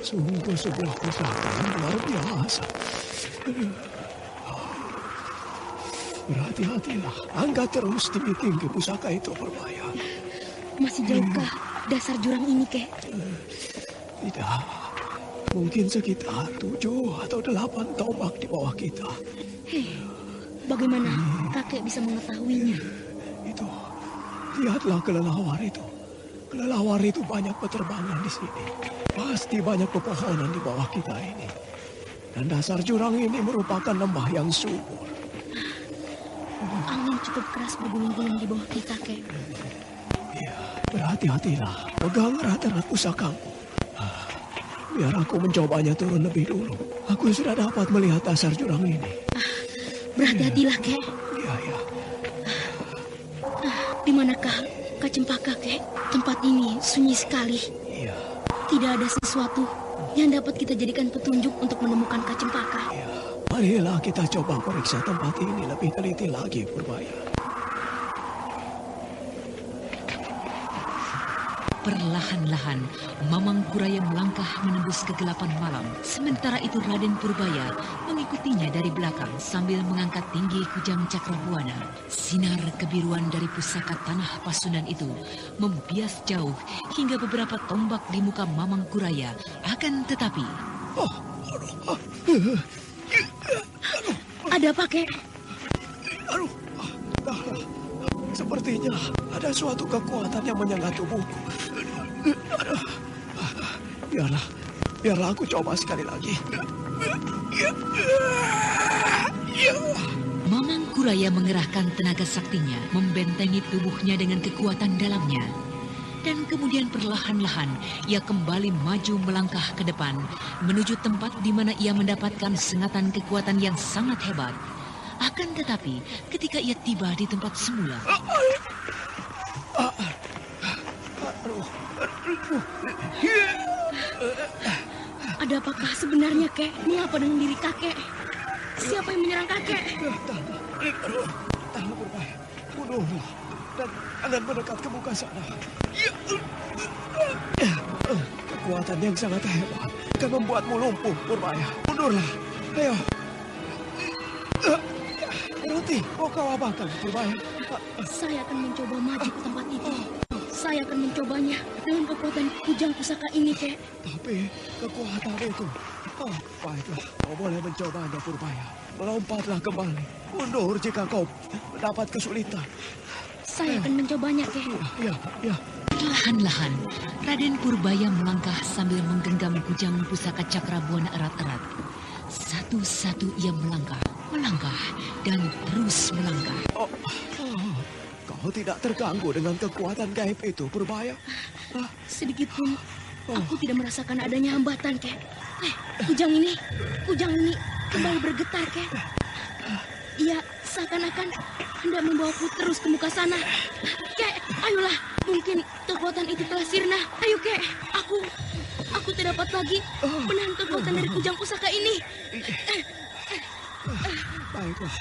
Speaker 6: Sungguh sebuah pusaka yang luar biasa. Berhati-hatilah, angkat terus tinggi-tinggi pusaka itu, Purbaya.
Speaker 7: Masih jauhkah dasar jurang ini, Kek?
Speaker 6: Tidak, mungkin sekitar 7 atau 8 tombak di bawah kita.
Speaker 7: Bagaimana kakek bisa mengetahuinya?
Speaker 6: Itu, lihatlah kelelawar itu. Kelelawar itu banyak peterbangan di sini. Pasti banyak pepohonan di bawah kita ini. Dan dasar jurang ini merupakan lembah yang subur.
Speaker 7: Angin cukup keras bergulung-gulung di bawah kita, Kek.
Speaker 6: Ya, berhati-hatilah. Pegang erat-erat pusakamu. Biar aku mencobanya turun lebih dulu. Aku sudah dapat melihat dasar jurang ini.
Speaker 7: Berhati-hatilah, Kek.
Speaker 6: Iya.
Speaker 7: Di manakah Kak Cempaka, Kek? Tempat ini sunyi sekali.
Speaker 6: Iya.
Speaker 7: Tidak ada sesuatu yang dapat kita jadikan petunjuk untuk menemukan Kak Cempaka.
Speaker 6: Iya. Marilah kita coba periksa tempat ini lebih teliti lagi, Purbaya.
Speaker 1: Perlahan-lahan, Mamang Kuraya melangkah menembus kegelapan malam. Sementara itu Raden Purbaya mengikutinya dari belakang sambil mengangkat tinggi kujang Cakrabuana. Sinar kebiruan dari pusaka tanah Pasundan itu membias jauh hingga beberapa tombak di muka Mamang Kuraya. Akan tetapi...
Speaker 7: Ada apa, Kek?
Speaker 6: Sepertinya ada suatu kekuatan yang menyengat tubuhku. Biarlah aku coba sekali lagi.
Speaker 1: Mamang Kuraya mengerahkan tenaga saktinya, membentengi tubuhnya dengan kekuatan dalamnya. Dan kemudian perlahan-lahan ia kembali maju melangkah ke depan, menuju tempat di mana ia mendapatkan sengatan kekuatan yang sangat hebat. Akan tetapi, ketika ia tiba di tempat semula,
Speaker 7: ada apakah sebenarnya, Kek? Ini apa dengan diri kakek? Siapa yang menyerang kakek?
Speaker 6: Tanah berbahaya. Bunuhlah. Dan mendekat ke muka sana. Kekuatan yang sangat hebat akan membuatmu lumpuh, Purbaya. Mundurlah. Ayo. Berhenti. Mau kau apakan, Purbaya?
Speaker 7: Saya akan mencoba maju ke tempat itu. Saya akan mencobanya dengan kekuatan kujang pusaka ini, Kek.
Speaker 6: Tapi kekuatan itu... baiklah, kau boleh mencobanya, Purbaya. Melompatlah kembali. Mundur jika kau mendapat kesulitan.
Speaker 7: Saya akan mencobanya, Kek.
Speaker 6: Ya.
Speaker 1: perlahan-lahan Raden Purbaya melangkah sambil menggenggam kujang pusaka Cakrabuana erat-erat. Satu-satu ia melangkah, dan terus melangkah.
Speaker 6: Kau tidak terganggu dengan kekuatan gaib itu, Purbaya?
Speaker 7: Sedikit pun aku tidak merasakan adanya hambatan, Kek. Kujang ini kembali bergetar, Kek. Ia seakan-akan hendak membawaku terus ke muka sana. Kek, ayolah. Mungkin kekuatan itu telah sirna. Ayo, Kek. Aku tidak dapat lagi menahan kekuatan dari kujang pusaka ini.
Speaker 6: Baiklah.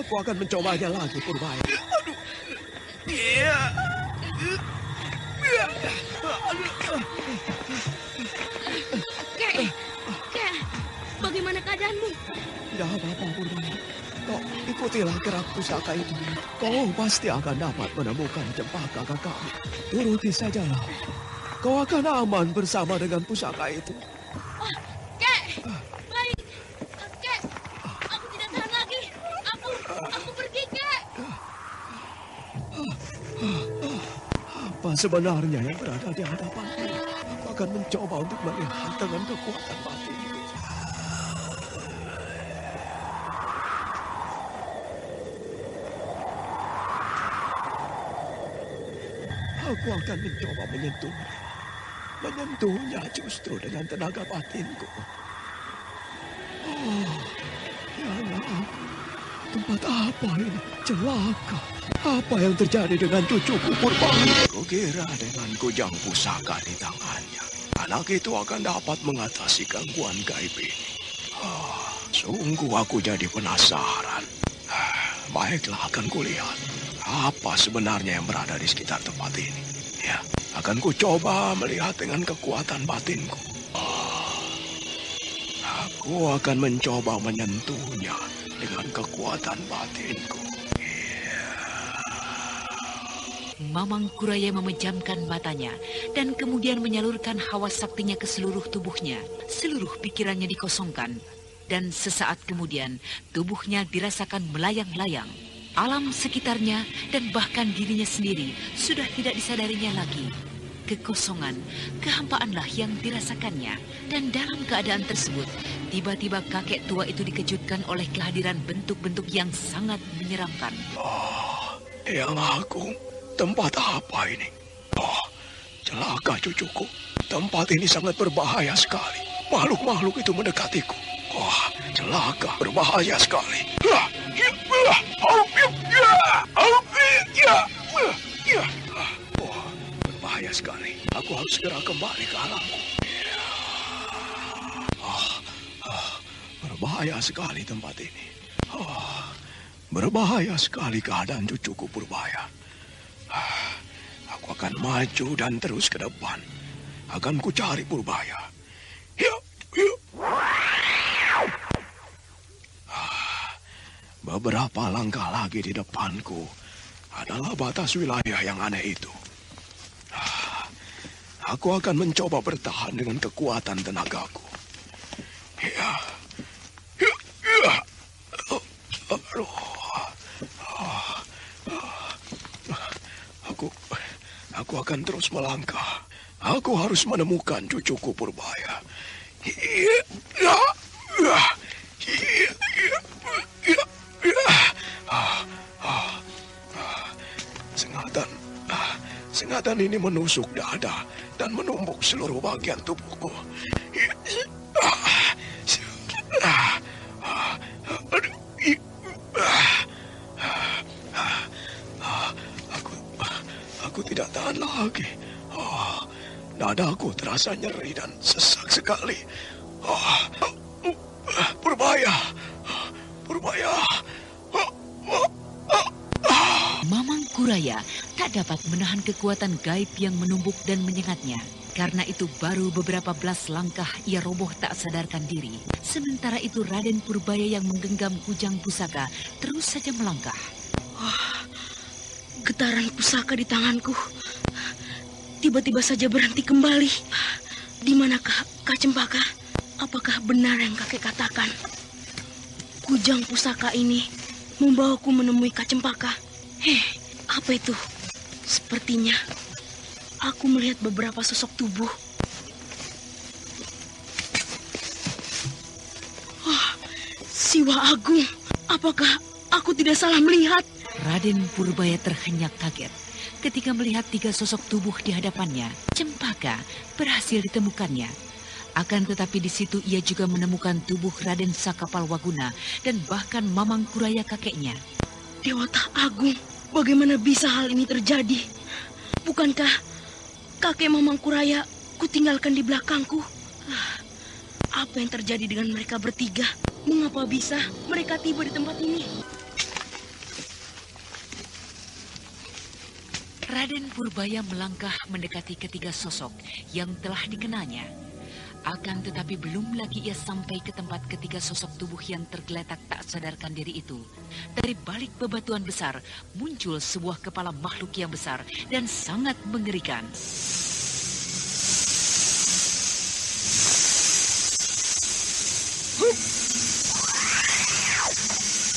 Speaker 6: Aku akan mencobanya lagi, Purbaya.
Speaker 7: Kek, bagaimana keadaanmu?
Speaker 6: Tidak apa-apa, Purbaya. Kau ikutilah gerak pusaka itu. Kau pasti akan dapat menemukan cempaka kakakmu. Turuti sajalah. Kau akan aman bersama dengan pusaka itu.
Speaker 7: Kek, baik. Kek, aku tidak tahan lagi. Aku pergi, Kek.
Speaker 6: Apa sebenarnya yang berada di hadapanku? Aku akan mencoba untuk melihat dengan kekuatan batin. Aku akan mencoba menyentuhnya justru dengan tenaga batinku. Ya Allah, tempat apa ini? Celaka. Apa yang terjadi dengan cucuku Purbaya? Kukira dengan kujang pusaka di tangannya, anak itu akan dapat mengatasi gangguan gaib ini. Sungguh aku jadi penasaran. Baiklah, akan kulihat apa sebenarnya yang berada di sekitar tempat ini. Ya, akan kucoba melihat dengan kekuatan batinku. Aku akan mencoba menyentuhnya dengan kekuatan batinku.
Speaker 1: Mamang Kuraya memejamkan matanya dan kemudian menyalurkan hawa saktinya ke seluruh tubuhnya. Seluruh pikirannya dikosongkan dan sesaat kemudian tubuhnya dirasakan melayang-layang. Alam sekitarnya dan bahkan dirinya sendiri sudah tidak disadarinya lagi. Kekosongan, kehampaanlah yang dirasakannya. Dan dalam keadaan tersebut, tiba-tiba kakek tua itu dikejutkan oleh kehadiran bentuk-bentuk yang sangat menyeramkan.
Speaker 6: Yang Agung, tempat apa ini? Celaka cucuku. Tempat ini sangat berbahaya sekali. Makhluk-makhluk itu mendekatiku. Celaka, berbahaya sekali. Berbahaya sekali. Aku harus segera kembali ke alamku. Berbahaya sekali tempat ini. Berbahaya sekali keadaan cucuku Purbaya. Aku akan maju dan terus ke depan. Akan ku cari Purbaya. Beberapa langkah lagi di depanku adalah batas wilayah yang aneh itu. Aku akan mencoba bertahan dengan kekuatan tenagaku. Aku akan terus melangkah. Aku harus menemukan cucuku Purbaya. Sengatan ini menusuk dada dan menumbuk seluruh bagian tubuhku. Dadaku terasa nyeri dan sesak sekali. Purbaya.
Speaker 1: Mamang Kuraya tak dapat menahan kekuatan gaib yang menumbuk dan menyengatnya. Karena itu baru beberapa belas langkah ia roboh tak sadarkan diri. Sementara itu Raden Purbaya yang menggenggam kujang pusaka terus saja melangkah.
Speaker 7: Getaran pusaka di tanganku tiba-tiba saja berhenti kembali. Di manakah Kak Cempaka? Apakah benar yang kakek katakan? Kujang pusaka ini membawaku menemui Kak Cempaka. Apa itu? Sepertinya aku melihat beberapa sosok tubuh. Siwa Agung, apakah aku tidak salah melihat?
Speaker 1: Raden Purbaya terhenyak kaget ketika melihat 3 sosok tubuh di hadapannya. Cempaka berhasil ditemukannya. Akan tetapi di situ ia juga menemukan tubuh Raden Sakapalwaguna dan bahkan Mamang Kuraya kakeknya.
Speaker 7: Dewata Agung, bagaimana bisa hal ini terjadi? Bukankah kakek Mamang Kuraya kutinggalkan di belakangku? Apa yang terjadi dengan mereka bertiga? Mengapa bisa mereka tiba di tempat ini?
Speaker 1: Raden Purbaya melangkah mendekati ketiga sosok yang telah dikenalnya. Akan tetapi belum lagi ia sampai ke tempat ketiga sosok tubuh yang tergeletak tak sadarkan diri itu. Dari balik bebatuan besar muncul sebuah kepala makhluk yang besar dan sangat mengerikan.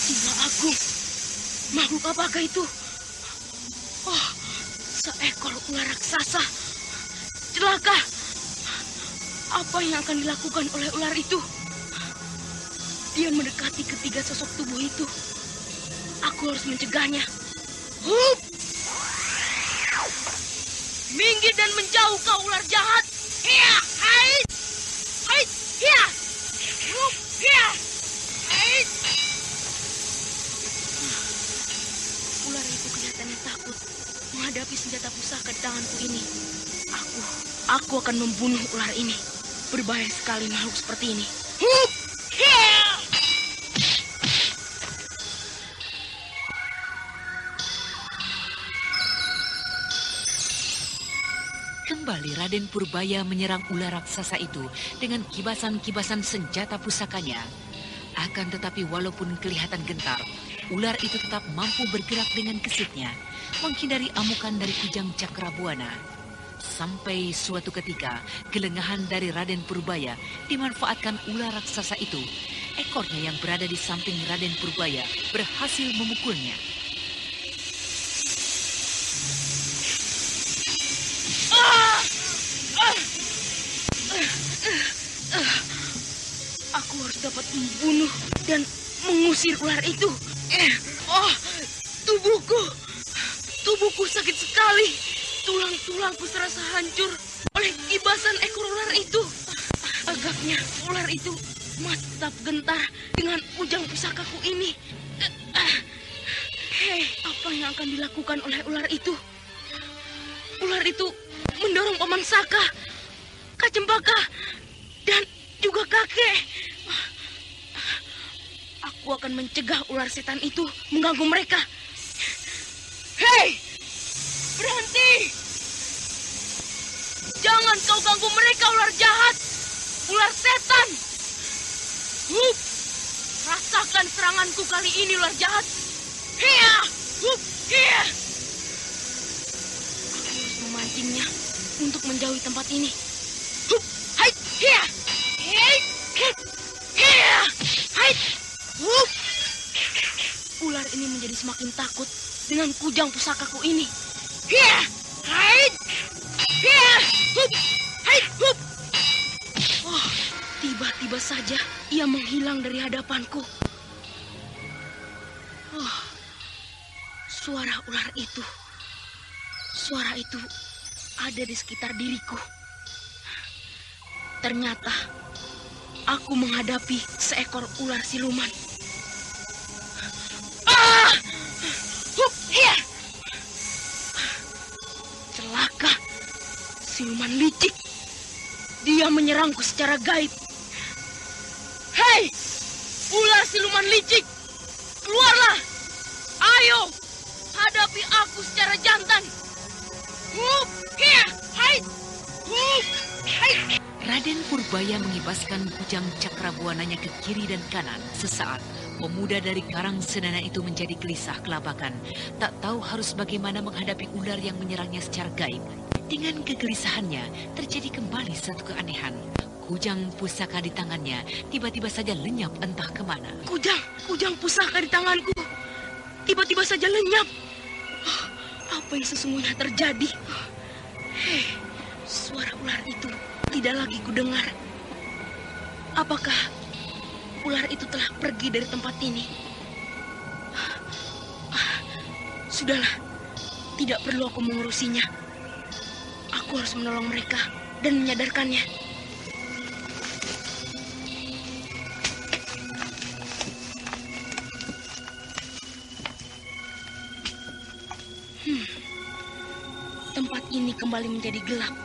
Speaker 7: Siwa Agung, makhluk apakah itu? Seekor ular raksasa. Celaka! Apa yang akan dilakukan oleh ular itu? Dia mendekati ketiga sosok tubuh itu. Aku harus mencegahnya. Hup! Minggir dan menjauh kau ular jahat. Hiya! Hait! Hait! Hiya! Hup! Hiya! Hait! Ular itu kelihatannya takut menghadapi senjata pusaka di tanganku ini. Aku akan membunuh ular ini. Berbahaya sekali makhluk seperti ini. Hup! Hiya!
Speaker 1: Kembali Raden Purbaya menyerang ular raksasa itu dengan kibasan-kibasan senjata pusakanya. Akan tetapi walaupun kelihatan gentar, ular itu tetap mampu bergerak dengan gesitnya, menghindari amukan dari kujang Cakrabuana. Sampai suatu ketika, kelengahan dari Raden Purbaya dimanfaatkan ular raksasa itu. Ekornya yang berada di samping Raden Purbaya berhasil memukulnya.
Speaker 7: Aku harus dapat membunuh dan mengusir ular itu. Tubuhku sakit sekali. Tulang-tulangku serasa hancur oleh kibasan ekor ular itu. Agaknya ular itu masih tetap gentar dengan kujang pusakaku ini. Apa yang akan dilakukan oleh ular itu? Ular itu mendorong Paman Saka, Kak Cempaka, dan juga kakek. Aku akan mencegah ular setan itu mengganggu mereka. Hei! Berhenti! Jangan kau ganggu mereka, ular jahat! Ular setan! Hup! Rasakan seranganku kali ini, ular jahat! Hiya! Hup! Hiya! Aku harus memancingnya untuk menjauhi tempat ini. Hup! Hai! Hiya! Hei! Hiya! Hai! Hup! Ular ini menjadi semakin takut dengan kujang pusakaku ini. Hiya! Hai! Hiya! Hup! Hai! Hup! Tiba-tiba saja ia menghilang dari hadapanku. Suara ular itu. Suara itu ada di sekitar diriku. Ternyata aku menghadapi seekor ular siluman. Hup! Hiya! Celaka! Siluman licik. Dia menyerangku secara gaib. Hei, ular siluman licik, keluarlah. Ayo, hadapi aku secara jantan. Hup, hiya, hai, hup, hai.
Speaker 1: Raden Purbaya mengibaskan kujang cakrabuananya ke kiri dan kanan. Sesaat, pemuda dari Karang Senana itu menjadi gelisah kelabakan. Tak tahu harus bagaimana menghadapi ular yang menyerangnya secara gaib. Dengan kegelisahannya, terjadi kembali satu keanehan. Kujang pusaka di tangannya tiba-tiba saja lenyap entah kemana.
Speaker 7: Kujang pusaka di tanganku tiba-tiba saja lenyap. Apa yang sesungguhnya terjadi? Hei, suara ular itu tidak lagi kudengar. Apakah ular itu telah pergi dari tempat ini? Sudahlah, tidak perlu aku mengurusinya. Aku harus menolong mereka dan menyadarkannya. Tempat ini kembali menjadi gelap.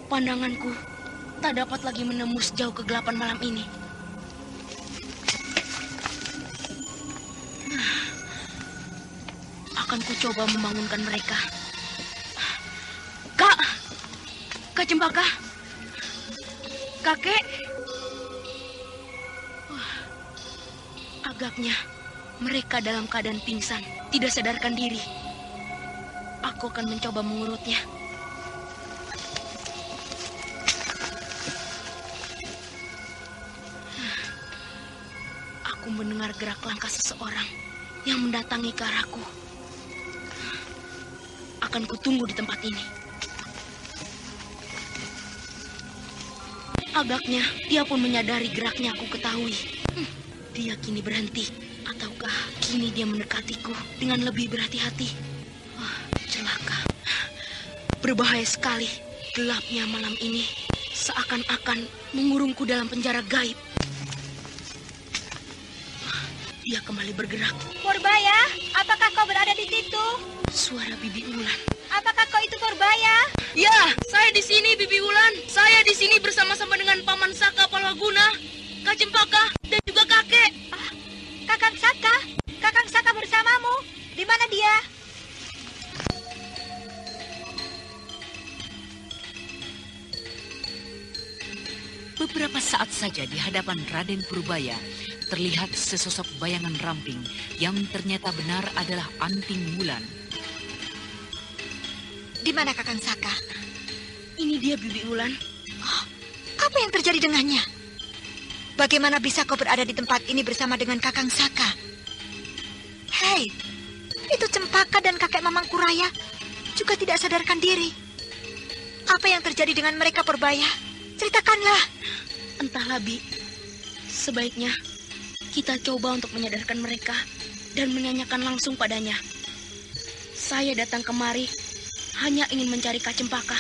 Speaker 7: Pandanganku tak dapat lagi menembus jauh kegelapan malam ini. Akan ku coba membangunkan mereka. Kak Cempaka, kakek. Agaknya mereka dalam keadaan pingsan, tidak sadarkan diri. Aku akan mencoba mengurutnya. Aku mendengar gerak langkah seseorang yang mendatangi ke arahku. Akan kutunggu di tempat ini. Agaknya dia pun menyadari geraknya aku ketahui. Dia kini berhenti. Ataukah kini dia mendekatiku dengan lebih berhati-hati? Celaka. Berbahaya sekali. Gelapnya malam ini seakan-akan mengurungku dalam penjara gaib. Dia kembali bergerak.
Speaker 2: Purbaya, apakah kau berada di situ?
Speaker 7: Suara Bibi Wulan.
Speaker 2: Apakah kau itu Purbaya?
Speaker 7: Ya, saya di sini, Bibi Wulan. Saya di sini bersama-sama dengan Paman Saka Palwaguna, Kak Cempaka, dan juga kakek.
Speaker 2: Kakang Saka? Kakang Saka bersamamu? Di mana dia?
Speaker 1: Beberapa saat saja di hadapan Raden Purbaya, terlihat sesosok bayangan ramping yang ternyata benar adalah Anting Wulan.
Speaker 2: Di mana Kakang Saka?
Speaker 7: Ini dia, Bibi Wulan.
Speaker 2: Apa yang terjadi dengannya? Bagaimana bisa kau berada di tempat ini bersama dengan Kakang Saka? Hei, itu Cempaka dan kakek Mamang Kuraya juga tidak sadarkan diri. Apa yang terjadi dengan mereka, Purbaya? Ceritakanlah.
Speaker 7: Entahlah, Bi. Sebaiknya kita coba untuk menyadarkan mereka dan menanyakan langsung padanya. Saya datang kemari hanya ingin mencari Kak Cempaka.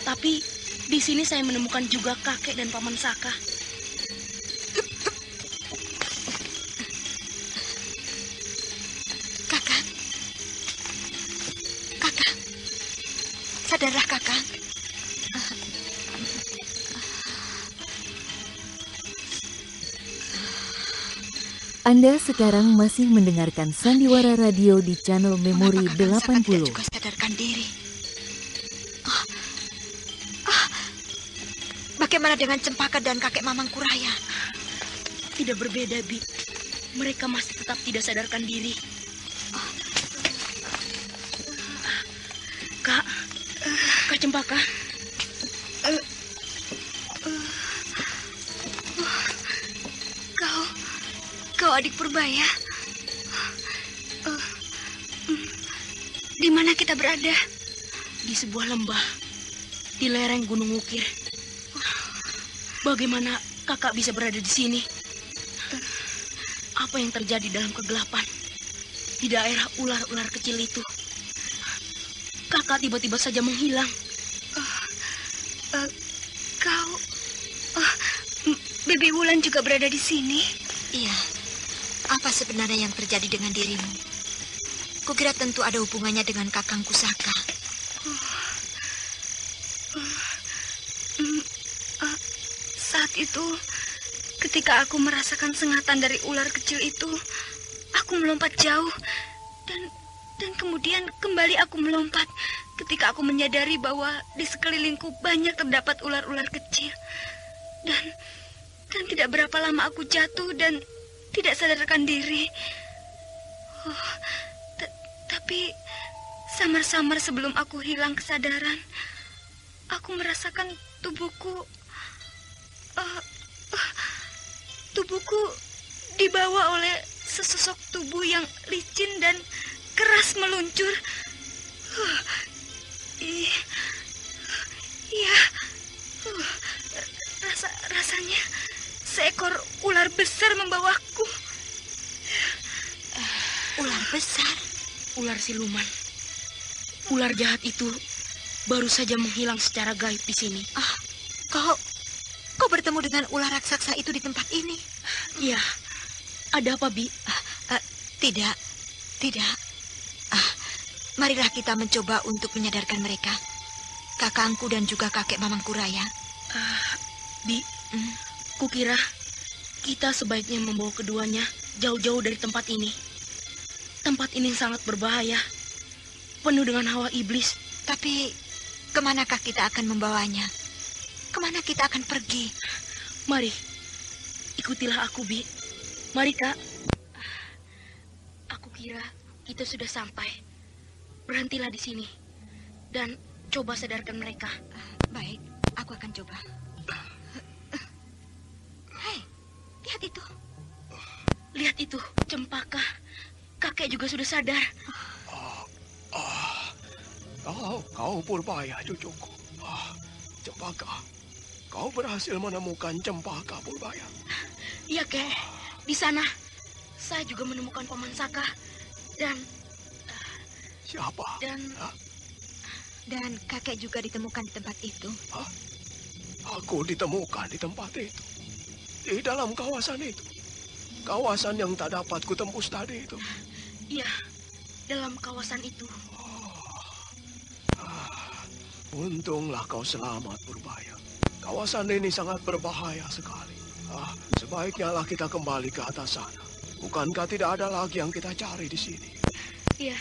Speaker 7: Tapi di sini saya menemukan juga kakek dan Paman Saka.
Speaker 2: Kakak. Sadarlah, Kakak.
Speaker 5: Anda sekarang masih mendengarkan Sandiwara Radio di channel Memori 80.
Speaker 2: Tidak juga sadarkan diri. Bagaimana dengan Cempaka dan kakek Mamang Kuraya?
Speaker 7: Tidak berbeda, Bi. Mereka masih tetap tidak sadarkan diri. Kak Cempaka.
Speaker 2: Kau adik Purbaya. Di mana kita berada?
Speaker 7: Di sebuah lembah di lereng Gunung Wukir. Bagaimana kakak bisa berada di sini? Apa yang terjadi dalam kegelapan di daerah ular-ular kecil itu? Kakak tiba-tiba saja menghilang.
Speaker 2: Bibi Wulan juga berada di sini? Iya. Apa sebenarnya yang terjadi dengan dirimu? Kukira tentu ada hubungannya dengan kakangku Saka.
Speaker 7: itu, ketika aku merasakan sengatan dari ular kecil itu, aku melompat jauh dan kemudian kembali aku melompat ketika aku menyadari bahwa di sekelilingku banyak terdapat ular-ular kecil. Dan tidak berapa lama aku jatuh dan tidak sadarkan diri. Tapi samar-samar sebelum aku hilang kesadaran, aku merasakan tubuhku dibawa oleh sesosok tubuh yang licin dan keras meluncur. Iya, rasanya seekor ular besar membawaku.
Speaker 2: Ular besar?
Speaker 7: Ular siluman. Ular jahat itu baru saja menghilang secara gaib di sini.
Speaker 2: Kau bertemu dengan ular raksasa itu di tempat ini?
Speaker 7: Iya. Ada apa, Bi?
Speaker 2: Tidak. Marilah kita mencoba untuk menyadarkan mereka. Kakangku dan juga kakek mamangku Raya.
Speaker 7: Bi, kukira kita sebaiknya membawa keduanya jauh-jauh dari tempat ini. Tempat ini sangat berbahaya, penuh dengan hawa iblis.
Speaker 2: Tapi kemanakah kita akan membawanya? Kemana kita akan pergi?
Speaker 7: Mari, ikutilah aku, Bi. Mari, Kak. Aku kira kita sudah sampai. Berhentilah di sini dan coba sadarkan mereka.
Speaker 2: Baik, aku akan coba. Hei, lihat itu.
Speaker 7: Lihat itu, Cempaka. Kakek juga sudah sadar.
Speaker 6: Kau Purbaya, cucuku. Cempaka, kau berhasil menemukan Cempaka, Purbaya.
Speaker 7: Iya, Kek. Di sana, saya juga menemukan Paman Saka. Dan...
Speaker 6: Siapa?
Speaker 2: Dan kakek juga ditemukan di tempat itu.
Speaker 6: Aku ditemukan di tempat itu. Di dalam kawasan itu. Kawasan yang tak dapat kutembus tadi itu.
Speaker 7: Iya, dalam kawasan itu.
Speaker 6: Untunglah kau selamat, Purbaya. Kawasan ini sangat berbahaya sekali. Sebaiknya lah kita kembali ke atas sana. Bukankah tidak ada lagi yang kita cari di sini?
Speaker 7: Iya,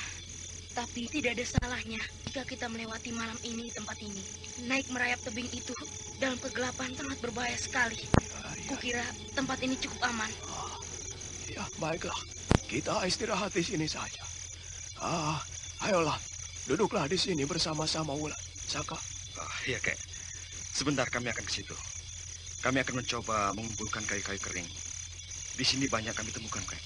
Speaker 7: tapi tidak ada salahnya jika kita melewati malam ini di tempat ini. Naik merayap tebing itu dalam kegelapan sangat berbahaya sekali. Kukira tempat ini cukup aman.
Speaker 6: Ya, baiklah. Kita istirahat di sini saja. Ayolah, duduklah di sini bersama-sama Wulan. Saka.
Speaker 3: Iya, Kek. Sebentar kami akan ke situ. Kami akan mencoba mengumpulkan kayu-kayu kering. Di sini banyak kami temukan, Kek.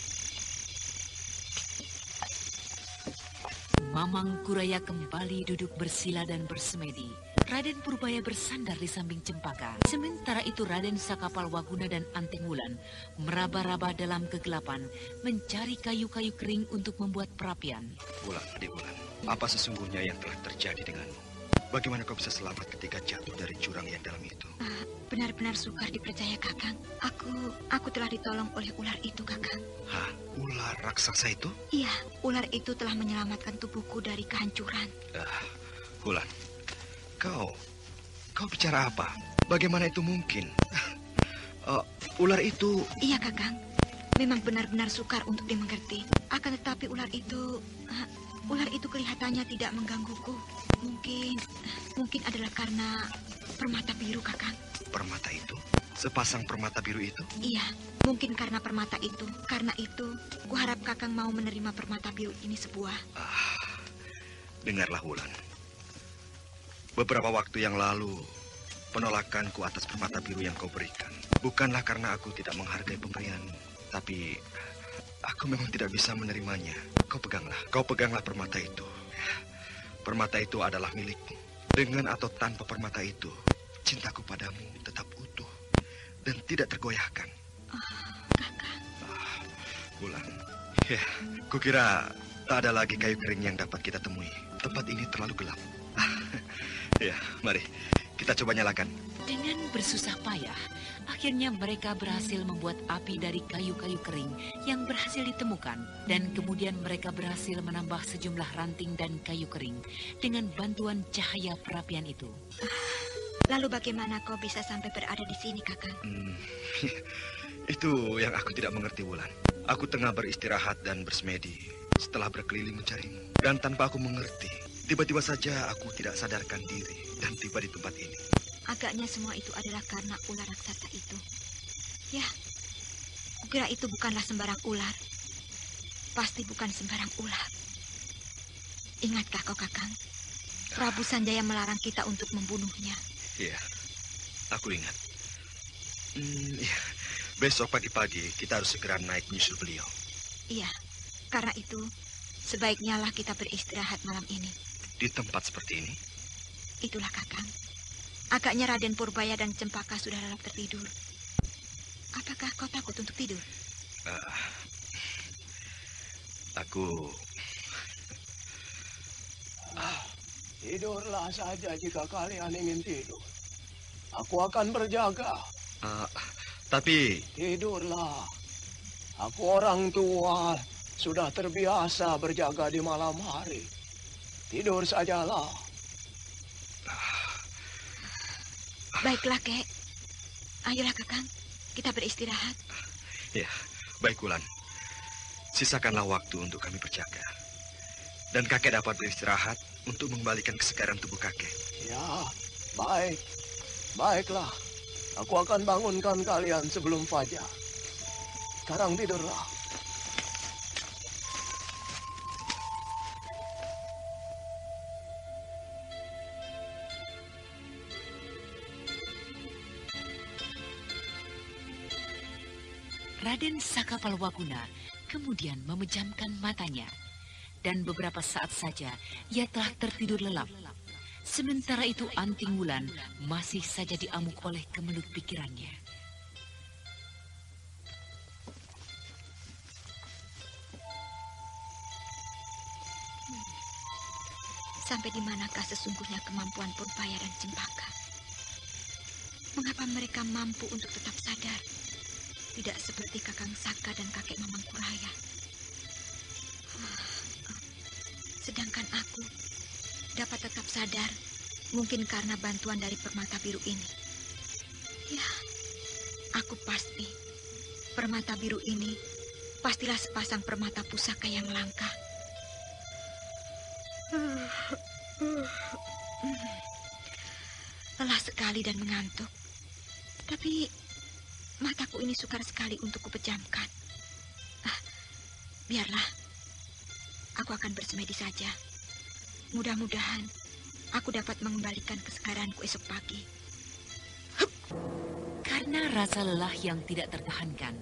Speaker 1: Mamang Kuraya kembali duduk bersila dan bersemedi. Raden Purbaya bersandar di samping Cempaka. Sementara itu Raden Sakapalwaguna dan Anting Wulan meraba-raba dalam kegelapan mencari kayu-kayu kering untuk membuat perapian.
Speaker 3: Wulan, adik Wulan, apa sesungguhnya yang telah terjadi denganmu? Bagaimana kau bisa selamat ketika jatuh dari jurang yang dalam itu?
Speaker 2: Benar-benar sukar dipercaya, Kakang. Aku telah ditolong oleh ular itu, Kakang.
Speaker 3: Hah? Ular raksasa itu?
Speaker 2: Iya, ular itu telah menyelamatkan tubuhku dari kehancuran.
Speaker 3: Wulan, kau bicara apa? Bagaimana itu mungkin? Ular itu...
Speaker 2: Iya, Kakang. Memang benar-benar sukar untuk dimengerti. Akan tetapi ular itu kelihatannya tidak menggangguku. Mungkin adalah karena permata biru, Kakang.
Speaker 3: Permata itu? Sepasang permata biru itu?
Speaker 2: Iya, mungkin karena permata itu. Karena itu, kuharap Kakang mau menerima permata biru ini sebuah.
Speaker 3: Dengarlah, Wulan. Beberapa waktu yang lalu, penolakanku atas permata biru yang kau berikan bukanlah karena aku tidak menghargai pemberianmu, tapi aku memang tidak bisa menerimanya. Kau peganglah permata itu. Permata itu adalah milikmu. Dengan atau tanpa permata itu, cintaku padamu tetap utuh dan tidak tergoyahkan.
Speaker 2: Kakang.
Speaker 3: Wulan, ya, kukira tak ada lagi kayu kering yang dapat kita temui. Tempat ini terlalu gelap. Ya, mari kita coba nyalakan.
Speaker 1: Dengan bersusah payah, akhirnya mereka berhasil membuat api dari kayu-kayu kering yang berhasil ditemukan. Dan kemudian mereka berhasil menambah sejumlah ranting dan kayu kering dengan bantuan cahaya perapian itu.
Speaker 2: Lalu bagaimana kau bisa sampai berada di sini, Kakang?
Speaker 3: Itu yang aku tidak mengerti, Wulan. Aku tengah beristirahat dan bersemedi setelah berkeliling mencarimu. Dan tanpa aku mengerti, tiba-tiba saja aku tidak sadarkan diri dan tiba di tempat ini.
Speaker 2: Agaknya semua itu adalah karena ular raksasa itu. Ya, kukira itu bukanlah sembarang ular. Pasti bukan sembarang ular. Ingatkah kau, Kakang? Prabu Sanjaya melarang kita untuk membunuhnya.
Speaker 3: Iya, aku ingat. Iya. Besok pagi-pagi kita harus segera naik menyusul beliau.
Speaker 2: Iya, karena itu sebaiknya lah kita beristirahat malam ini.
Speaker 3: Di tempat seperti ini?
Speaker 2: Itulah, Kakang. Agaknya Raden Purbaya dan Cempaka sudah lelap tertidur. Apakah kau takut untuk tidur?
Speaker 6: Tidurlah saja jika kalian ingin tidur. Aku akan berjaga.
Speaker 3: Tapi...
Speaker 6: Tidurlah. Aku orang tua, sudah terbiasa berjaga di malam hari. Tidur sajalah.
Speaker 2: Baiklah, Kek. Ayolah, Kakang. Kita beristirahat.
Speaker 3: Ya, baik, Wulan. Sisakanlah waktu untuk kami berjaga. Dan kakek dapat beristirahat untuk mengembalikan kesegaran tubuh kakek.
Speaker 6: Ya, baik. Baiklah. Aku akan bangunkan kalian sebelum fajar. Sekarang tidurlah.
Speaker 1: Raden Sakapalwaguna kemudian memejamkan matanya. Dan beberapa saat saja ia telah tertidur lelap. Sementara itu Anting Wulan masih saja diamuk oleh kemelut pikirannya.
Speaker 2: Sampai di manakah sesungguhnya kemampuan Purbaya dan Cempaka? Mengapa mereka mampu untuk tetap sadar? Tidak seperti Kakang Saka dan kakek Mamangkuraya. Sedangkan aku dapat tetap sadar, mungkin karena bantuan dari permata biru ini. Ya, aku pasti permata biru ini pastilah sepasang permata pusaka yang langka. Lelah sekali dan mengantuk. Tapi mataku ini sukar sekali untuk kupejamkan. Biarlah. Aku akan bersemedi saja. Mudah-mudahan aku dapat mengembalikan kesegaranku esok pagi.
Speaker 1: Karena rasa lelah yang tidak tertahankan,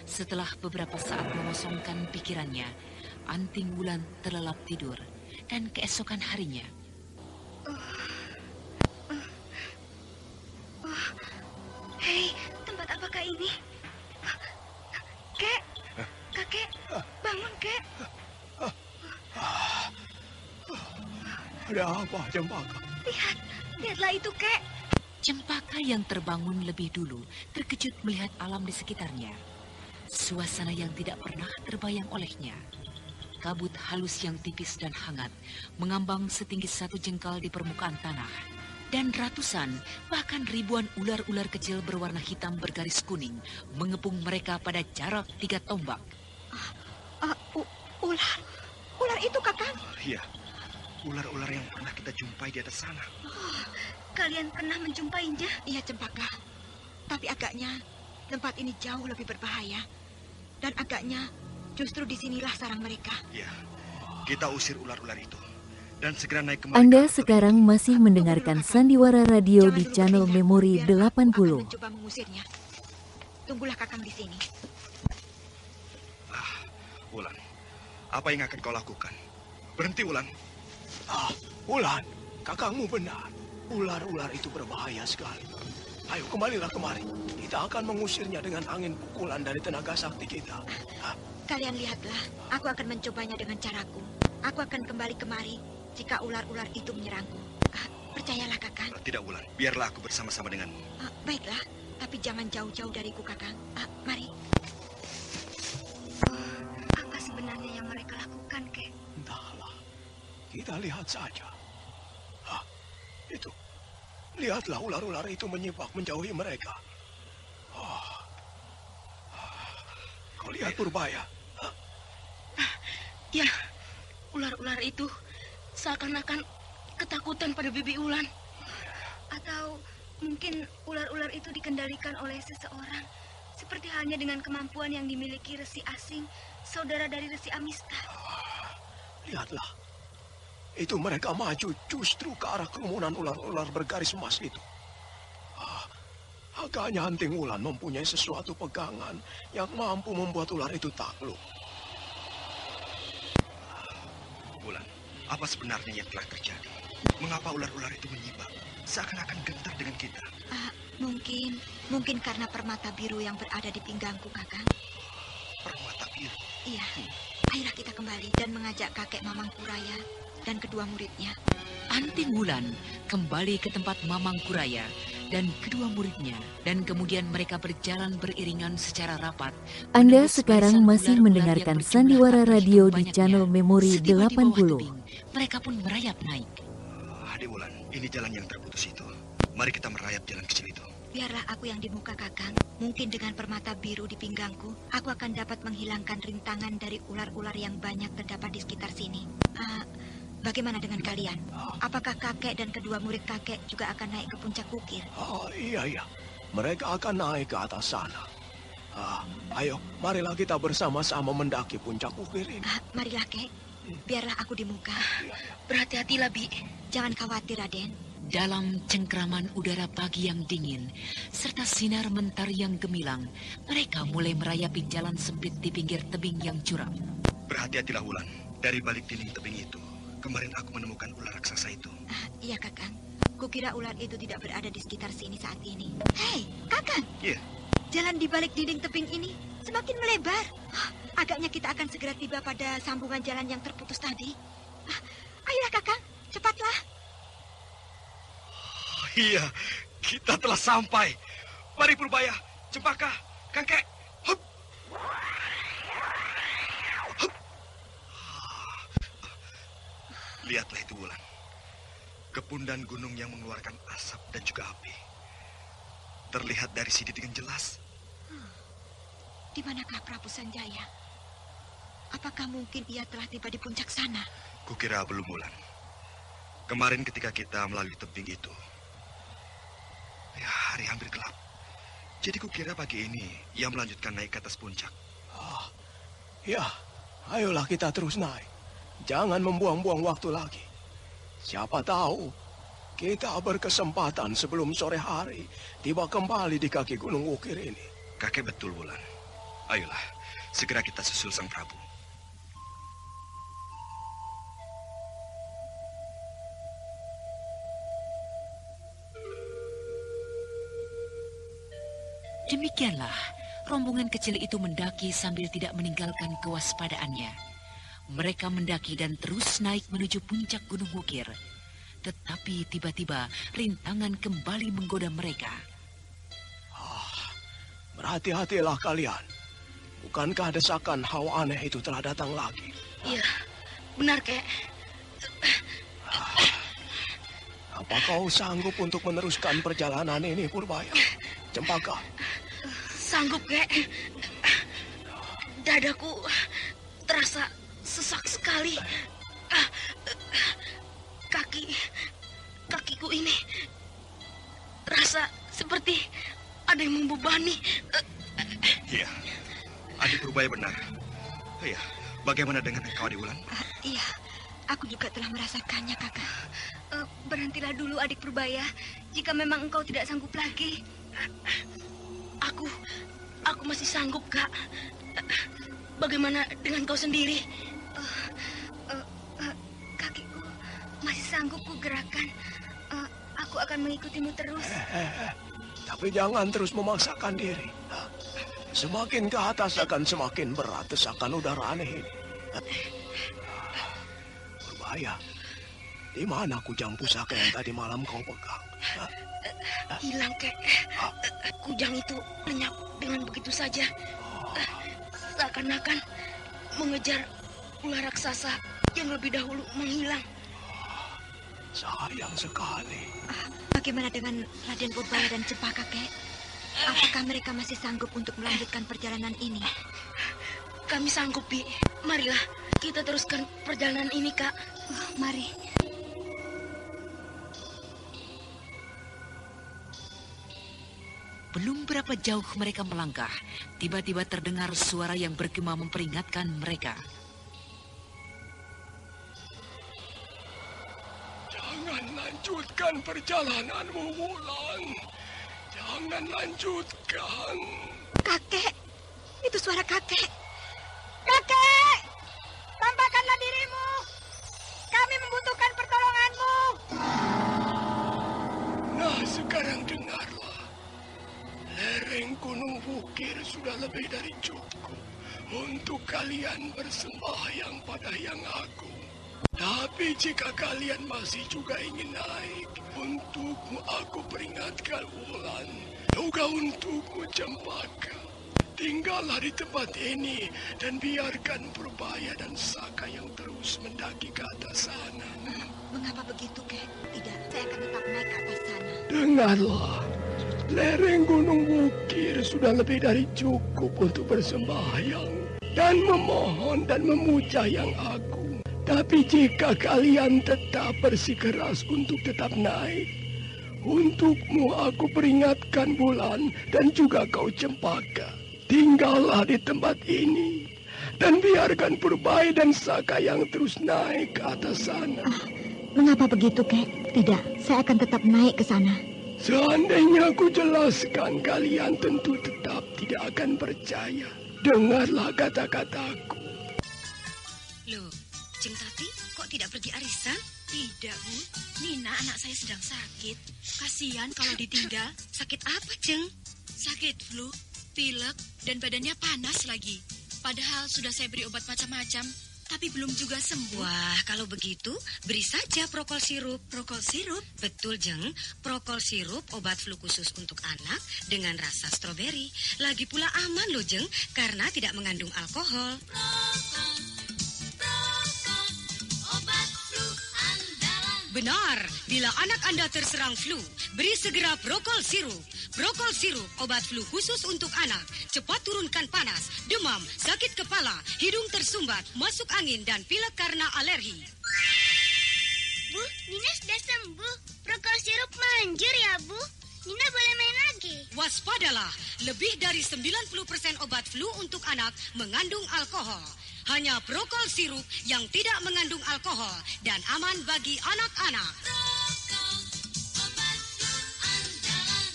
Speaker 1: setelah beberapa saat mengosongkan pikirannya, Anting Wulan terlelap tidur. Dan keesokan harinya,
Speaker 2: Hei, tempat apakah ini? Kek, kakek, bangun, Kek.
Speaker 6: Ada apa, Cempaka?
Speaker 2: Lihatlah itu, Kek.
Speaker 1: Cempaka yang terbangun lebih dulu terkejut melihat alam di sekitarnya. Suasana yang tidak pernah terbayang olehnya. Kabut halus yang tipis dan hangat mengambang setinggi 1 jengkal di permukaan tanah. Dan ratusan, bahkan ribuan ular-ular kecil berwarna hitam bergaris kuning mengepung mereka pada jarak 3 tombak.
Speaker 2: Ular itu, Kakang?
Speaker 3: Iya, ular-ular yang pernah kita jumpai di atas sana.
Speaker 2: Kalian pernah menjumpainya? Iya, Cempaka. Tapi agaknya tempat ini jauh lebih berbahaya. Dan agaknya justru disinilah sarang mereka.
Speaker 3: Iya, kita usir ular-ular itu. Dan segera naik kembali.
Speaker 5: Anda sekarang masih mendengarkan Sandiwara Radio di channel Memori 80.
Speaker 2: Aku akan mencoba mengusirnya. Tunggulah Kakang di sini.
Speaker 3: Wulan, apa yang akan kau lakukan? Berhenti, Wulan.
Speaker 6: Wulan, kakangmu benar. Ular-ular itu berbahaya sekali. Ayo, kembalilah kemari. Kita akan mengusirnya dengan angin pukulan dari tenaga sakti kita.
Speaker 2: Kalian lihatlah, aku akan mencobanya dengan caraku. Aku akan kembali kemari jika ular-ular itu menyerangku. Percayalah, Kakang.
Speaker 3: Tidak, Wulan. Biarlah aku bersama-sama denganmu.
Speaker 2: Baiklah, tapi jangan jauh-jauh dariku, Kakang. Mari. Apa sebenarnya yang mereka lakukan, Kek?
Speaker 6: Entahlah. Kita lihat saja. Itu. Lihatlah ular-ular itu menyibak menjauhi mereka. Kau lihat Purbaya?
Speaker 7: Ya, ular-ular itu seakan-akan ketakutan pada Bibi Ulan.
Speaker 2: Atau mungkin ular-ular itu dikendalikan oleh seseorang. Seperti halnya dengan kemampuan yang dimiliki Resi Asing, saudara dari Resi Amista.
Speaker 6: Lihatlah. Itu mereka maju justru ke arah kerumunan ular-ular bergaris emas itu. Agaknya Anting Wulan mempunyai sesuatu pegangan yang mampu membuat ular itu takluk.
Speaker 3: Wulan, apa sebenarnya yang telah terjadi? Mengapa ular-ular itu menyibak? Seakan-akan gentar dengan kita.
Speaker 2: Mungkin karena permata biru yang berada di pinggangku, Kakang.
Speaker 3: Permata biru?
Speaker 2: Iya. Ayolah kita kembali dan mengajak kakek Mamang Kuraya dan kedua muridnya.
Speaker 1: Anting Wulan kembali ke tempat Mamang Kuraya dan kedua muridnya, dan kemudian mereka berjalan beriringan secara rapat.
Speaker 5: Anda sekarang masih mendengarkan Sandiwara Radio di channel Memori 80.
Speaker 1: Mereka pun merayap naik.
Speaker 3: Adik Wulan, ini jalan yang terputus itu. Mari kita merayap jalan kecil itu.
Speaker 2: Biarlah aku yang di muka, Kakang. Mungkin dengan permata biru di pinggangku, aku akan dapat menghilangkan rintangan dari ular-ular yang banyak terdapat di sekitar sini. Bagaimana dengan kalian? Apakah kakek dan kedua murid kakek juga akan naik ke puncak bukit?
Speaker 6: Iya. Mereka akan naik ke atas sana. Ayo, marilah kita bersama-sama mendaki puncak bukit ini.
Speaker 2: Marilah, Kek. Biarlah aku di muka.
Speaker 7: Berhati-hatilah, Bi.
Speaker 2: Jangan khawatir, Raden.
Speaker 1: Dalam cengkraman udara pagi yang dingin, serta sinar mentari yang gemilang, mereka mulai merayapi jalan sempit di pinggir tebing yang curam.
Speaker 3: Berhati-hatilah Wulan. Dari balik dinding tebing itu, kemarin aku menemukan ular raksasa itu.
Speaker 2: Iya, Kakang. Kukira ular itu tidak berada di sekitar sini saat ini. Hei, Kakang.
Speaker 3: Iya.
Speaker 2: Jalan di balik dinding tebing ini semakin melebar. Agaknya kita akan segera tiba pada sambungan jalan yang terputus tadi. Ayolah, Kakang. Cepatlah.
Speaker 3: Iya, kita telah sampai. Mari Purbaya, Cempaka, Kakek. Hup. Hup. Lihatlah itu Wulan. Kepundan gunung yang mengeluarkan asap dan juga api. Terlihat dari sini dengan jelas.
Speaker 2: Di manakah Prabu Sanjaya? Apakah mungkin ia telah tiba di puncak sana?
Speaker 3: Kukira belum Wulan. Kemarin ketika kita melalui tebing itu, ya, hari hampir gelap. Jadi kukira pagi ini ia melanjutkan naik ke atas puncak.
Speaker 6: Ya, ayolah kita terus naik. Jangan membuang-buang waktu lagi. Siapa tahu kita berkesempatan sebelum sore hari tiba kembali di kaki Gunung Wukir ini.
Speaker 3: Kakek betul Wulan. Ayolah, segera kita susul Sang Prabu.
Speaker 1: Demikianlah, rombongan kecil itu mendaki sambil tidak meninggalkan kewaspadaannya. Mereka mendaki dan terus naik menuju puncak Gunung Wukir. Tetapi tiba-tiba rintangan kembali menggoda mereka.
Speaker 6: Berhati-hatilah kalian. Bukankah desakan hawa aneh itu telah datang lagi?
Speaker 7: Iya, benar, Kek.
Speaker 6: Apa kau sanggup untuk meneruskan perjalanan ini, Purbaya? Cempaka.
Speaker 7: Sanggup, Kek. Dadaku terasa sesak sekali. Kakiku ini terasa seperti ada yang membebani.
Speaker 3: Iya, adik Purbaya benar. Iya, bagaimana dengan engkau, Adik Wulan?
Speaker 2: Iya, aku juga telah merasakannya, Kakak. Berhentilah dulu, adik Purbaya. Jika memang engkau tidak sanggup lagi.
Speaker 7: Aku masih sanggup, Kak. Bagaimana dengan kau sendiri?
Speaker 2: Kakiku masih sanggup ku gerakan. Aku akan mengikutimu terus.
Speaker 6: Tapi jangan terus memaksakan diri. Semakin ke atas akan semakin berat desakan udara aneh ini. Berbahaya. Di mana kujang pusaka yang tadi malam kau pegang?
Speaker 7: Hilang, Kek. Kujang itu lenyap dengan begitu saja. Seakan-akan mengejar ular raksasa yang lebih dahulu menghilang.
Speaker 6: Sayang sekali.
Speaker 2: Bagaimana dengan Raden Purbaya dan Cempaka, Kek? Apakah mereka masih sanggup untuk melanjutkan perjalanan ini?
Speaker 7: Kami sanggup, Bi. Marilah kita teruskan perjalanan ini, Kak.
Speaker 2: Mari.
Speaker 1: Belum berapa jauh mereka melangkah, tiba-tiba terdengar suara yang bergema memperingatkan mereka.
Speaker 6: Jangan lanjutkan perjalananmu, Wulan. Jangan lanjutkan.
Speaker 2: Kakek, itu suara kakek. Kakek, tampakkanlah dirimu. Kami membutuhkan pertolonganmu.
Speaker 6: Nah, sekarang dengarlah. Lereng Gunung Wukir sudah lebih dari cukup untuk kalian bersembahyang pada Yang Agung. Tapi jika kalian masih juga ingin naik, untukmu aku peringatkan, Wulan. Juga untukmu, Cempaka. Tinggallah di tempat ini dan biarkan Purbaya dan Saka yang terus mendaki ke atas sana.
Speaker 2: Mengapa begitu, Kek? Tidak, saya akan tetap naik ke atas sana.
Speaker 6: Dengarlah. Lereng Gunung Wukir sudah lebih dari cukup untuk bersembahyang dan memohon dan memuja Yang Agung. Tapi jika kalian tetap bersikeras untuk tetap naik, untukmu aku peringatkan, Wulan, dan juga kau, Cempaka. Tinggallah di tempat ini dan biarkan Purbaya dan Saka yang terus naik ke atas sana.
Speaker 2: Mengapa begitu, Kek? Tidak, saya akan tetap naik ke sana.
Speaker 6: Seandainya aku jelaskan, kalian tentu tetap tidak akan percaya. Dengarlah kata-kataku.
Speaker 7: Loh, Jeng Tati kok tidak pergi arisan? Tidak, Bu. Nina anak saya sedang sakit. Kasihan kalau ditinggal. Sakit apa, Jeng? Sakit flu, pilek, dan badannya panas lagi. Padahal sudah saya beri obat macam-macam, tapi belum juga sembuh.
Speaker 9: Wah, kalau begitu, beri saja Prokol sirup.
Speaker 7: Prokol sirup?
Speaker 9: Betul, Jeng. Prokol sirup obat flu khusus untuk anak dengan rasa stroberi. Lagi pula aman loh, Jeng, karena tidak mengandung alkohol. Benar, bila anak Anda terserang flu, beri segera Prokol sirup. Prokol sirup, obat flu khusus untuk anak. Cepat turunkan panas, demam, sakit kepala, hidung tersumbat, masuk angin, dan pilek karena alergi.
Speaker 10: Bu, Nina sudah sembuh. Prokol sirup manjur ya, Bu. Nina boleh main lagi.
Speaker 9: Waspadalah, lebih dari 90% obat flu untuk anak mengandung alkohol. Hanya Prokol sirup yang tidak mengandung alkohol dan aman bagi anak-anak.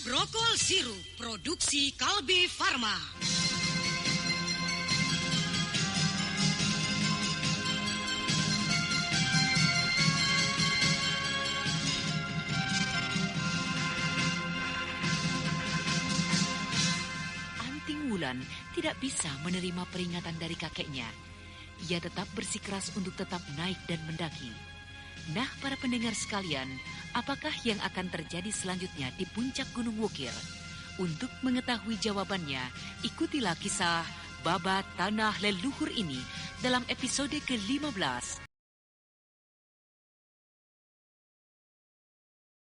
Speaker 9: Prokol sirup, produksi Kalbe Farma.
Speaker 1: Anting Wulan tidak bisa menerima peringatan dari kakeknya. Ia tetap bersikeras untuk tetap naik dan mendaki. Nah, para pendengar sekalian, apakah yang akan terjadi selanjutnya di puncak Gunung Wukir? Untuk mengetahui jawabannya, ikutilah kisah Babat Tanah Leluhur ini dalam episode ke-15,